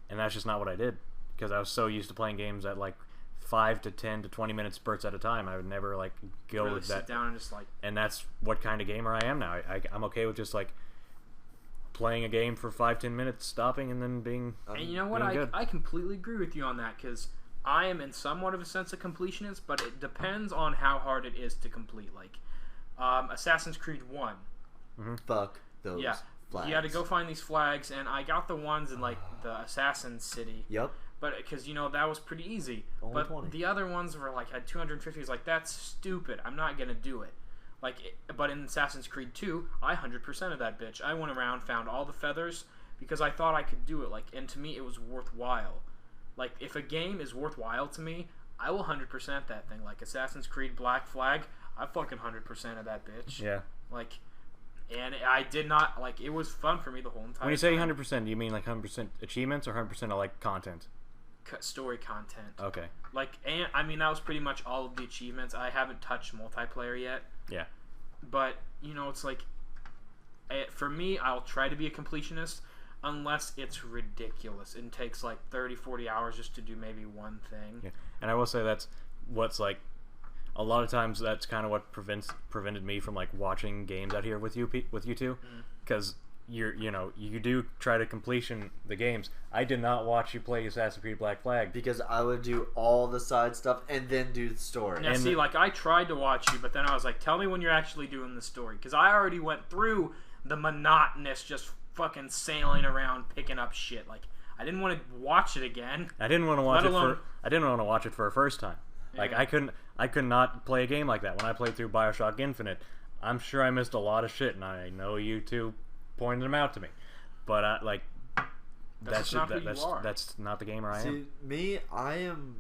and that's just not what I did because I was so used to playing games at, like, 5 to 10 to 20 minute spurts at a time. I would never, like, go really with that. Sit down and just, like... And that's what kind of gamer I am now. I'm okay with just, like, playing a game for 5-10 minutes, stopping, and then being and you know what? I completely agree with you on that because I am in somewhat of a sense a completionist, but it depends on how hard it is to complete. Like Assassin's Creed 1. Fuck those flags. You had to go find these flags, and I got the ones in, like, the Assassin City. Yep. But because, you know, that was pretty easy. Only but 20. The other ones were like had 250. It's like, that's stupid. I'm not gonna do it. Like, but in Assassin's Creed 2, I 100% of that bitch. I went around, found all the feathers because I thought I could do it. Like, and to me, it was worthwhile. Like, if a game is worthwhile to me, I will 100% that thing. Like Assassin's Creed Black Flag, I fucking 100% of that bitch. Yeah. Like, and I did not, like, it was fun for me the whole entire time. When you say 100%, do you mean like 100% achievements or 100% of, like, content? Story content. Okay. Like, and I mean, that was pretty much all of the achievements. I haven't touched multiplayer yet. Yeah. But, you know, it's like, for me, I'll try to be a completionist unless it's ridiculous and takes like 30-40 hours just to do maybe one thing. Yeah. And I will say that's what's, like, a lot of times that's kind of what prevented me from, like, watching games out here with you two, because you do try to completion the games. I did not watch you play Assassin's Creed Black Flag because I would do all the side stuff and then do the story. Now, see, like, I tried to watch you, but then I was like, tell me when you're actually doing the story. Because I already went through the monotonous just fucking sailing around picking up shit. Like, I didn't want to watch it again. I didn't want to watch I didn't want to watch it for a first time. Yeah. Like, I could not play a game like that. When I played through BioShock Infinite, I'm sure I missed a lot of shit, and I know you two pointed them out to me. But, that's not the gamer I am. See, me, I'm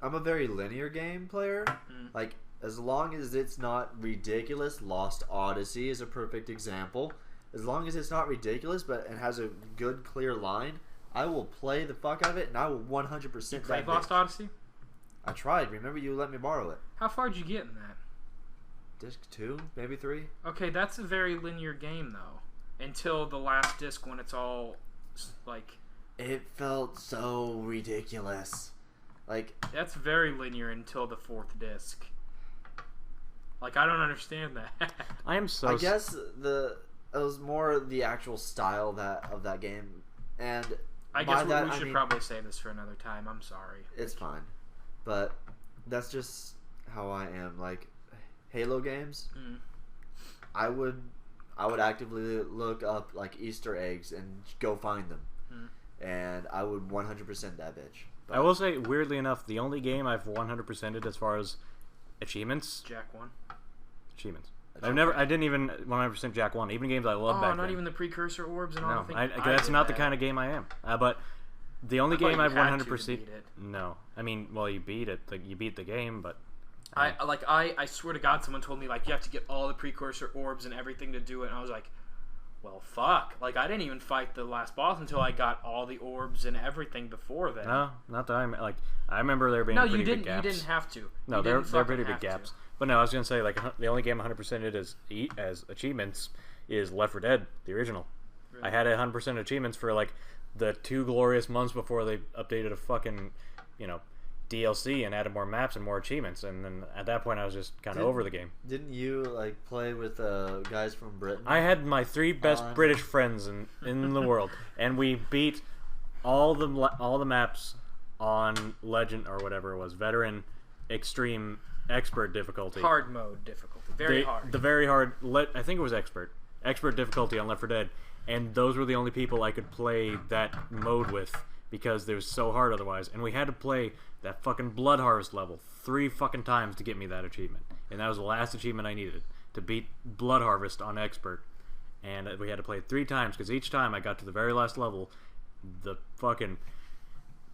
a very linear game player. Like, as long as it's not ridiculous, Lost Odyssey is a perfect example. As long as it's not ridiculous, but it has a good, clear line, I will play the fuck out of it, and I will 100% You played Lost Odyssey? I tried. Remember, you let me borrow it. How far did you get in that? Disc 2, maybe 3. Okay, that's a very linear game, though. Until the last disc, when it's all, like... It felt so ridiculous. Like... That's very linear until the 4th disc. Like, I don't understand that. I am so... I guess it was more the actual style of that game. And I guess we should probably save this for another time. I'm sorry. It's fine. But that's just how I am. Like, Halo games, I would actively look up, like, Easter eggs and go find them. And I would 100% that bitch. But I will say, weirdly enough, the only game I've 100%ed as far as achievements... Jack 1. Achievements. I didn't even 100% Jack 1. Even games I loved back then. Not even the precursor orbs and all? No, that's not the kind of game I am. But the only game I've 100%... No. I mean, well, you beat it. Like, you beat the game, but... I swear to God, someone told me, like, you have to get all the precursor orbs and everything to do it, and I was like, well, fuck. Like, I didn't even fight the last boss until I got all the orbs and everything before then. No, not that I remember there being pretty big gaps. No, you didn't have to. No, there are pretty big gaps. But no, I was going to say, like, the only game 100%ed as achievements is Left 4 Dead, the original. Really? I had 100% achievements for, like, the 2 glorious months before they updated a fucking, DLC and added more maps and more achievements. And then at that point, I was just kind of over the game. Didn't you, like, play with guys from Britain? I had my 3 best British friends in the world. And we beat all the maps on Legend, or whatever it was, Veteran, Extreme, Expert difficulty. Hard mode difficulty. Very hard. The very hard... I think it was Expert. Expert difficulty on Left 4 Dead. And those were the only people I could play that mode with because it was so hard otherwise. And we had to play that fucking Blood Harvest level 3 fucking times to get me that achievement. And that was the last achievement I needed, to beat Blood Harvest on Expert. And we had to play it 3 times because each time I got to the very last level, the fucking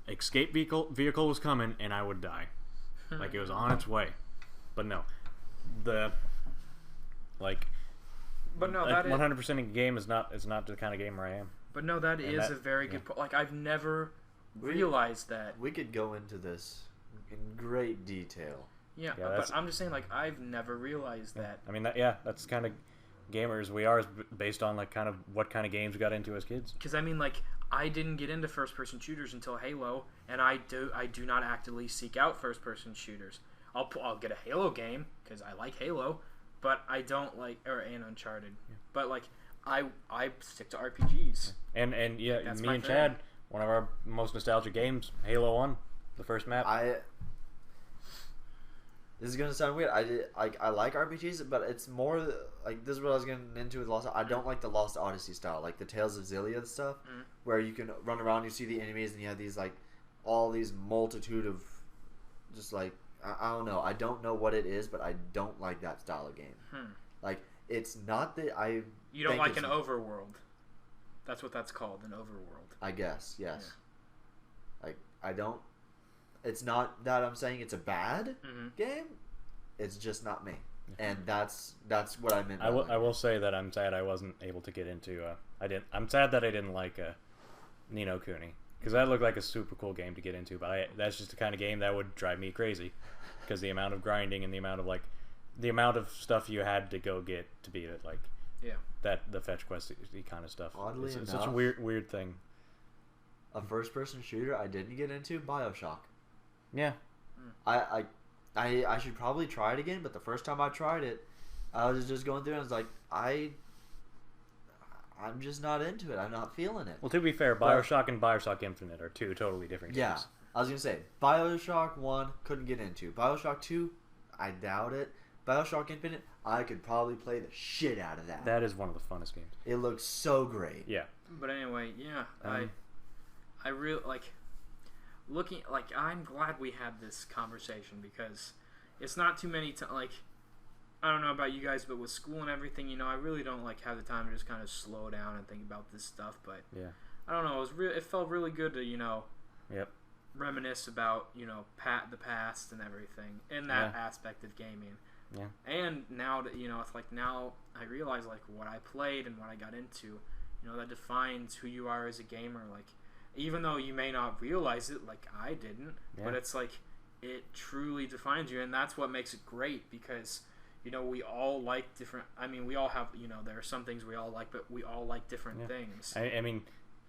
escape vehicle was coming and I would die. Like, it was on its way. But no. But no, that 100% a game is not the kind of gamer I am. But no, that is a very good point. Like, I've never realized that. We could go into this in great detail. Yeah, but I'm just saying, like, I've never realized that. I mean, that's kind of gamers we are, based on, like, kind of what kind of games we got into as kids. Because, I mean, like, I didn't get into first-person shooters until Halo, and I do not actively seek out first-person shooters. I'll get a Halo game because I like Halo, but I don't like and Uncharted. Yeah. But like I stick to RPGs. And yeah, that's me and Chad, one of our most nostalgic games, Halo 1, the first map. This is gonna sound weird. I like RPGs, but it's more like this is what I was getting into with Lost. I don't like the Lost Odyssey style, like the Tales of Xillia stuff, where you can run around, you see the enemies, and you have these like all these multitude of just like I don't know. I don't know what it is, but I don't like that style of game. Like it's not that I. You don't like an overworld. That's what that's called, an overworld. I guess yes. Yeah. Like I don't. It's not that I'm saying it's a bad game. It's just not me, and that's what I meant. I will say that I'm sad I wasn't able to get into. I'm sad that I didn't like Ni no Kuni, because that looked like a super cool game to get into. But that's just the kind of game that would drive me crazy, because the amount of grinding and the amount of stuff you had to go get to beat it, like the fetch quest kind of stuff. Oddly enough, it's such a weird thing. A first-person shooter I didn't get into, BioShock. Yeah. I should probably try it again, but the first time I tried it, I was just going through and I was like, I I'm just not into it. I'm not feeling it. Well, to be fair, BioShock and BioShock Infinite are two totally different games. Yeah, I was going to say, BioShock 1, couldn't get into. BioShock 2, I doubt it. BioShock Infinite, I could probably play the shit out of that. That is one of the funnest games. It looks so great. Yeah. But anyway, yeah, I really, I'm glad we had this conversation because it's not too many I don't know about you guys, but with school and everything, I really don't have the time to just kind of slow down and think about this stuff. But yeah, I don't know. It felt really good to yep, reminisce about the past and everything in that aspect of gaming. Yeah. And now that it's now I realize what I played and what I got into, that defines who you are as a gamer. Even though you may not realize it, I didn't, but it's it truly defines you, and that's what makes it great because. We all like different. I mean, we all have. There are some things we all like, but we all like different things. I mean,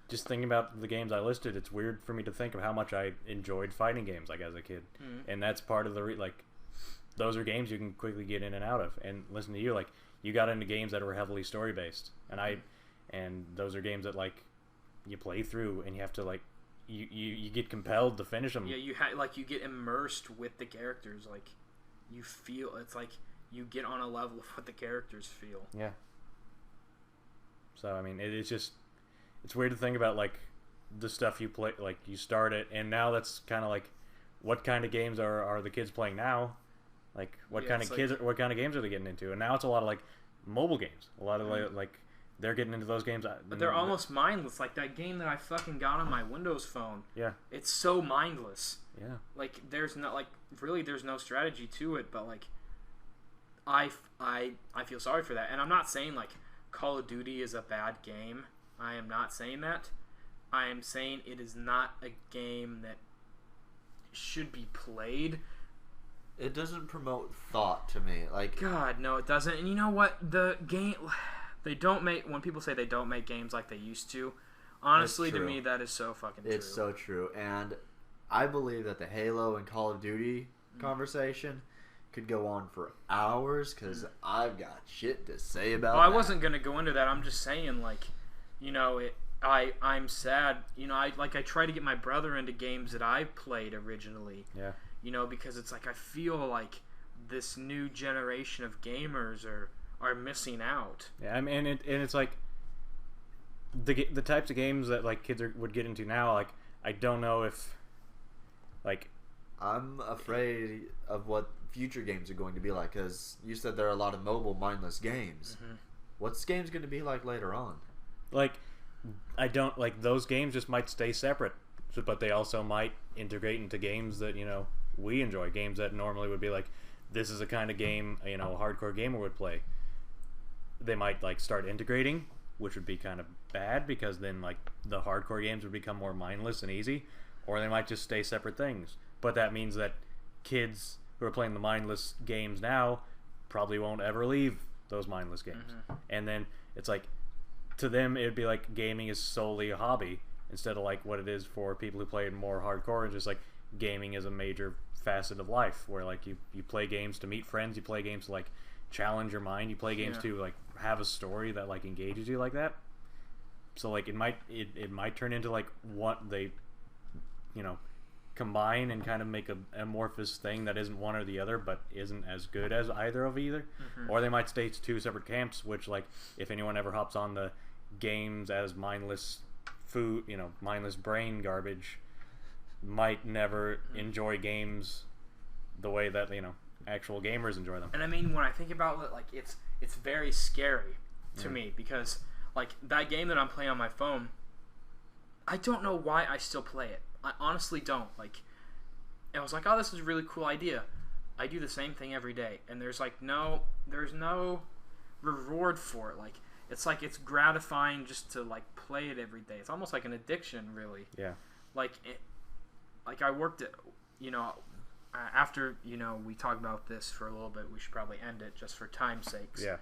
just thinking about the games I listed, it's weird for me to think of how much I enjoyed fighting games as a kid, and that's part of the those are games you can quickly get in and out of. And listen to you, you got into games that were heavily story based, and those are games that you play through and you have to you get compelled to finish them. Yeah, you get immersed with the characters. You feel it's you get on a level of what the characters feel. Yeah. So I mean, it's weird to think about the stuff you play, you start it, and now that's kind of what kind of games are the kids playing now? What kind of games are they getting into? And now it's a lot of mobile games. A lot of they're getting into those games. But they're almost mindless. That game that I fucking got on my Windows phone. Yeah. It's so mindless. Yeah. There's no really there's no strategy to it, but I feel sorry for that. And I'm not saying Call of Duty is a bad game. I am not saying that. I am saying it is not a game that should be played. It doesn't promote thought to me. God, no, it doesn't. And you know what? The game they don't make when people say they don't make games like they used to. Honestly, to me, that is so fucking true. It's so true. And I believe that the Halo and Call of Duty conversation could go on for hours because I've got shit to say about I wasn't going to go into that. I'm just saying, I'm sad. I try to get my brother into games that I played originally. Yeah. Because it's I feel this new generation of gamers are missing out. Yeah, I mean, and it's the types of games that kids would get into now. I don't know if I'm afraid of what future games are going to be because you said there are a lot of mobile mindless games. What's games going to be later on? I don't those games just might stay separate, but they also might integrate into games that we enjoy, games that normally would be this is a kind of game a hardcore gamer would play. They might start integrating, which would be kind of bad because then the hardcore games would become more mindless and easy, or they might just stay separate things. But that means that kids who are playing the mindless games now probably won't ever leave those mindless games. And then it's to them it'd be gaming is solely a hobby instead of what it is for people who play more hardcore, and just gaming is a major facet of life where you play games to meet friends, you play games to challenge your mind, you play games to have a story that engages you like that. So it might turn into what they combine and kind of make a amorphous thing that isn't one or the other, but isn't as good as either. Or they might stay two separate camps, which if anyone ever hops on the games as mindless food, mindless brain garbage, might never enjoy games the way that actual gamers enjoy them. And I mean, when I think about it, it's very scary to me because that game that I'm playing on my phone, I don't know why I still play it. I honestly don't. I was oh, this is a really cool idea. I do the same thing every day, and there's there's no reward for it. It's it's gratifying just to play it every day. It's almost like an addiction, really. Yeah. I worked at after we talked about this for a little bit, we should probably end it just for time's sakes. Yeah.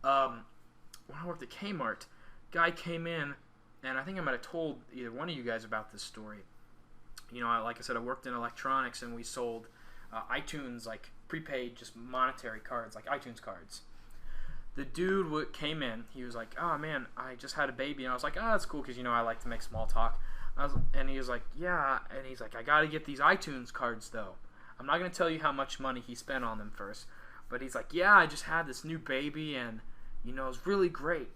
When I worked at Kmart, guy came in, and I think I might have told either one of you guys about this story. Like I said, I worked in electronics, and we sold iTunes, prepaid, just monetary cards, iTunes cards. the dude came in. He was like, "Oh man, I just had a baby," and I was like, "Oh, that's cool," because I like to make small talk. And he was like, "Yeah," and he's like, "I got to get these iTunes cards though. I'm not gonna tell you how much money he spent on them first, but he's like, yeah, I just had this new baby, and it's really great."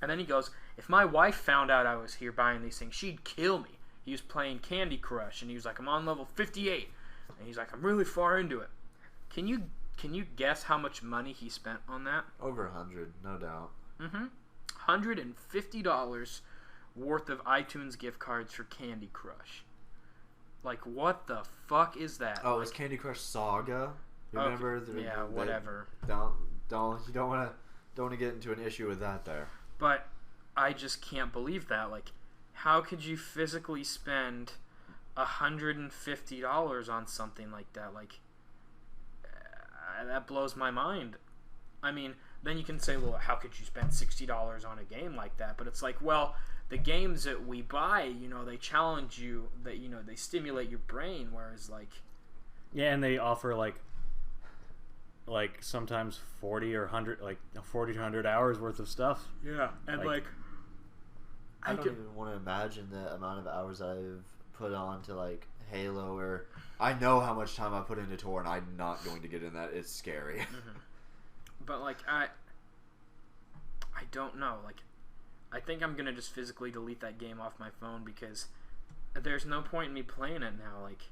And then he goes, "If my wife found out I was here buying these things, she'd kill me." He was playing Candy Crush, and he was like, "I'm on level 58," and he's like, "I'm really far into it." Can you guess how much money he spent on that? Over 100, no doubt. $150 worth of iTunes gift cards for Candy Crush. Like, what the fuck is that? Oh, it's Candy Crush Saga. Remember? Okay. Whatever. You don't want to get into an issue with that there. But I just can't believe that. Like, how could you physically spend $150 on something like that? Like, that blows my mind. I mean, then you can say, well, how could you spend $60 on a game like that? But it's like, well, the games that we buy, they challenge you, that they stimulate your brain, whereas like, yeah, and they offer like sometimes 40 or 100, like 40 to 100 hours worth of stuff. Yeah, and like I don't even want to imagine the amount of hours I've put on to like Halo, where I know how much time I put into Tor, and I'm not going to get in that. It's scary. But like I don't know. Like, I think I'm gonna just physically delete that game off my phone, because there's no point in me playing it now. Like,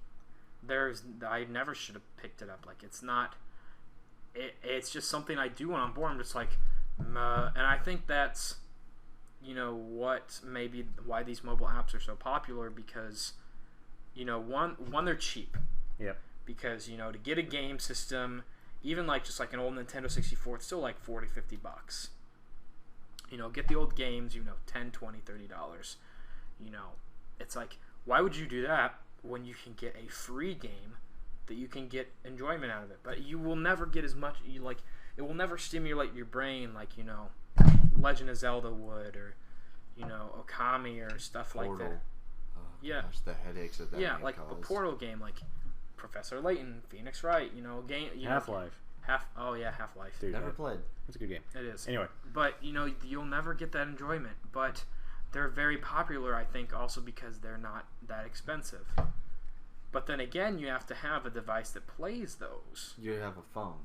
I never should have picked it up. Like, it's not. It's just something I do when I'm bored. I'm just like, and I think that's, what maybe why these mobile apps are so popular, because, one they're cheap. Yep. Because, to get a game system, even like just like an old Nintendo 64, it's still like $40, $50. Get the old games, $10, $20, $30. It's like, why would you do that when you can get a free game that you can get enjoyment out of it? But you will never get as much. It will never stimulate your brain like Legend of Zelda would, or Okami, or stuff Portal. Like that. Oh, yeah, gosh, the headaches of that. Yeah, like a Portal game, like Professor Layton, Phoenix Wright, game. Half-Life. Half-Life. Dude, never played. It's a good game. It is. Anyway, but you'll never get that enjoyment. But they're very popular, I think, also because they're not that expensive. But then again, you have to have a device that plays those. You have a phone.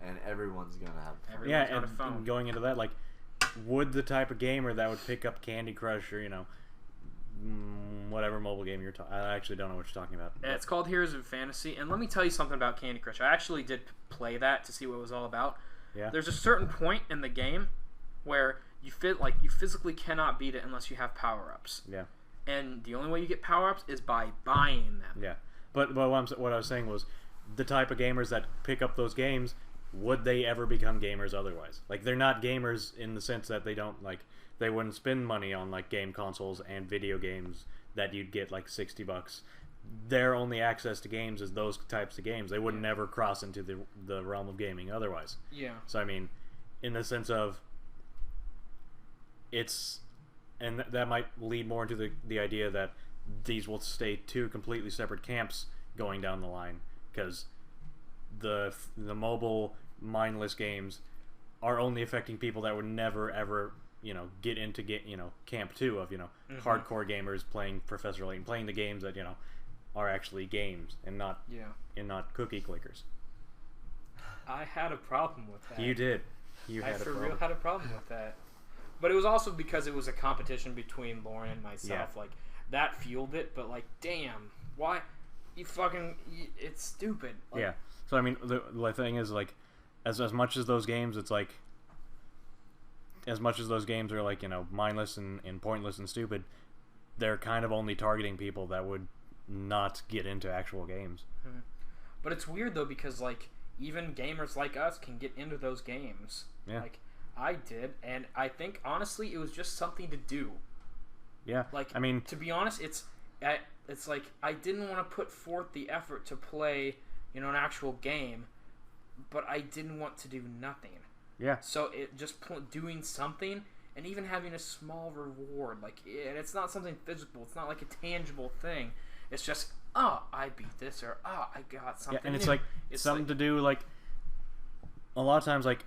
And everyone's gonna have a phone. Yeah, and going into that, like, would the type of gamer that would pick up Candy Crush or whatever mobile game you're talking, I actually don't know what you're talking about. Yeah, it's called Heroes of Fantasy, and let me tell you something about Candy Crush. I actually did play that to see what it was all about. Yeah. There's a certain point in the game where you physically cannot beat it unless you have power-ups. Yeah. And the only way you get power-ups is by buying them. Yeah. But what I was saying was, the type of gamers that pick up those games, would they ever become gamers otherwise? Like, they're not gamers in the sense that they wouldn't spend money on like game consoles and video games that you'd get like $60. Their only access to games is those types of games. They would never cross into the realm of gaming otherwise. Yeah. So I mean, in the sense of, and that might lead more into the idea that these will stay two completely separate camps going down the line, because the mobile mindless games are only affecting people that would never ever get into camp 2 of hardcore gamers playing Professor Layton, playing the games that are actually games and not cookie clickers. I had a problem with that. You did. I for real had a problem with that. But it was also because it was a competition between Lauren and myself. Yeah. Like, that fueled it, but like, damn, why? It's stupid. Like, yeah. So I mean, the thing is, like, as much as those games, it's like, as much as those games are like mindless and pointless and stupid, they're kind of only targeting people that would not get into actual games. But it's weird though, because like, even gamers like us can get into those games. Yeah. Like, I did, and I think honestly it was just something to do. Yeah. Like, I mean, to be honest, it's like I didn't want to put forth the effort to play an actual game, but I didn't want to do nothing. Yeah. So it just doing something, and even having a small reward, like, it's not something physical. It's not like a tangible thing. It's just, I beat this, or I got something. Yeah, and it's new. like, it's something to do. Like, a lot of times, like,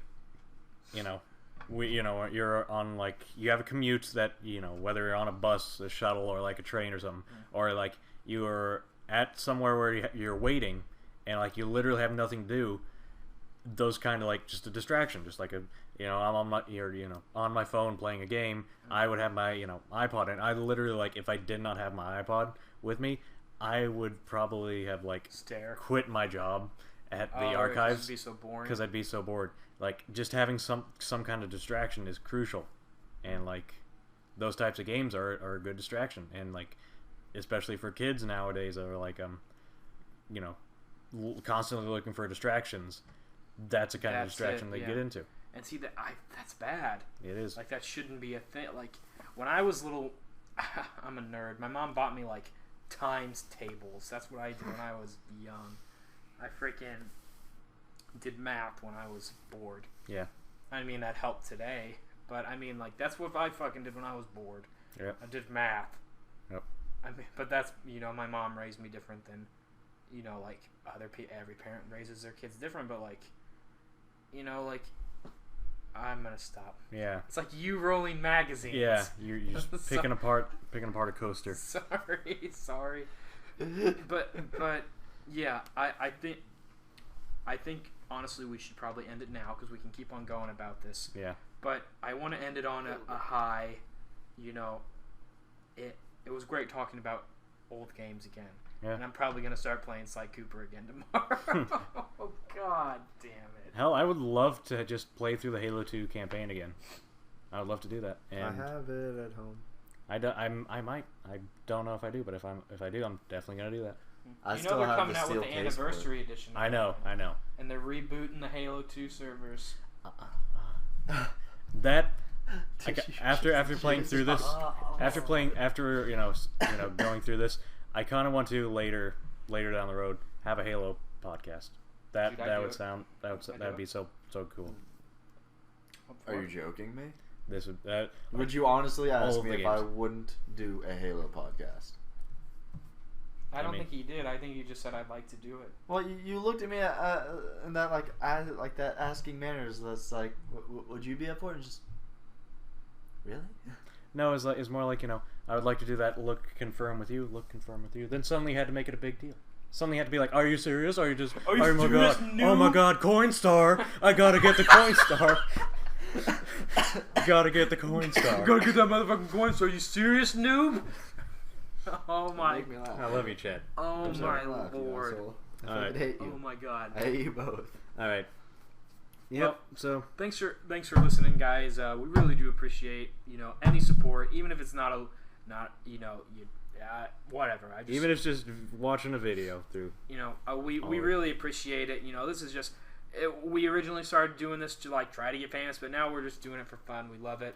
you're on like you have a commute that whether you're on a bus, a shuttle, or like a train or something, or like you're at somewhere where you're waiting and like you literally have nothing to do. Those kind of like just a distraction, just like I'm on my phone playing a game. I would have my iPod, and I literally like if I did not have my iPod with me, I would probably have like quit my job at the archives because I'd be so bored. Like just having some kind of distraction is crucial, and like those types of games are a good distraction, and like especially for kids nowadays that are like constantly looking for distractions. That's a kind of distraction they get into. And see that's bad. It is. Like that shouldn't be a thing. Like when I was little, I'm a nerd. My mom bought me like times tables. That's what I did when I was young. I freaking did math when I was bored. Yeah. I mean that helped today, but I mean like that's what I fucking did when I was bored. Yeah. I did math. Yep. I mean, but that's my mom raised me different than like every parent raises their kids different, but like like I'm gonna stop. Yeah. It's like you rolling magazines. Yeah, you're just picking apart a coaster. Sorry. but yeah, I think honestly we should probably end it now because we can keep on going about this. Yeah. But I want to end it on a high. It was great talking about old games again. Yeah. And I'm probably going to start playing Sly Cooper again tomorrow. Oh, God damn it. Hell, I would love to just play through the Halo 2 campaign again. I would love to do that. And I have it at home. I might. I don't know if I do, but if I do, I'm definitely going to do that. They're coming out with the anniversary edition. I know. And they're rebooting the Halo 2 servers. That after playing through this, after going through this, I kind of want to later down the road have a Halo podcast. That would be so cool. Are you joking me? Would you honestly ask me if I wouldn't do a Halo podcast? I don't think you did. I think you just said I'd like to do it. Well, you looked at me in that like that asking manners. That's like, would you be up for it? And just really? No, it's more like I would like to do that. Confirm with you. Then suddenly you had to make it a big deal. Suddenly you had to be like, "Are you serious? Are you just? Are you my god! Oh my god! Coinstar! I gotta get the Coinstar! Gotta get the Coinstar! Gotta get that motherfucking Coinstar! Are you serious, noob?" Oh my! I love you, Chad. Oh my lord! I hate you. Oh my god! I hate you both. All right. Yep. Well, so thanks for listening, guys. We really do appreciate any support, even if it's whatever. Even if it's just watching a video through. We really appreciate it. This is just. We originally started doing this to try to get famous, but now we're just doing it for fun. We love it.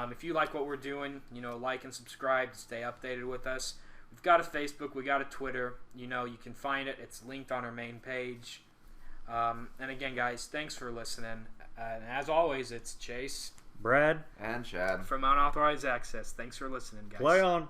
If you like what we're doing, like and subscribe to stay updated with us. We've got a Facebook, we got a Twitter. You can find it. It's linked on our main page. And again, guys, thanks for listening. And as always, it's Chase, Brad, and Chad from Unauthorized Access. Thanks for listening, guys. Play on.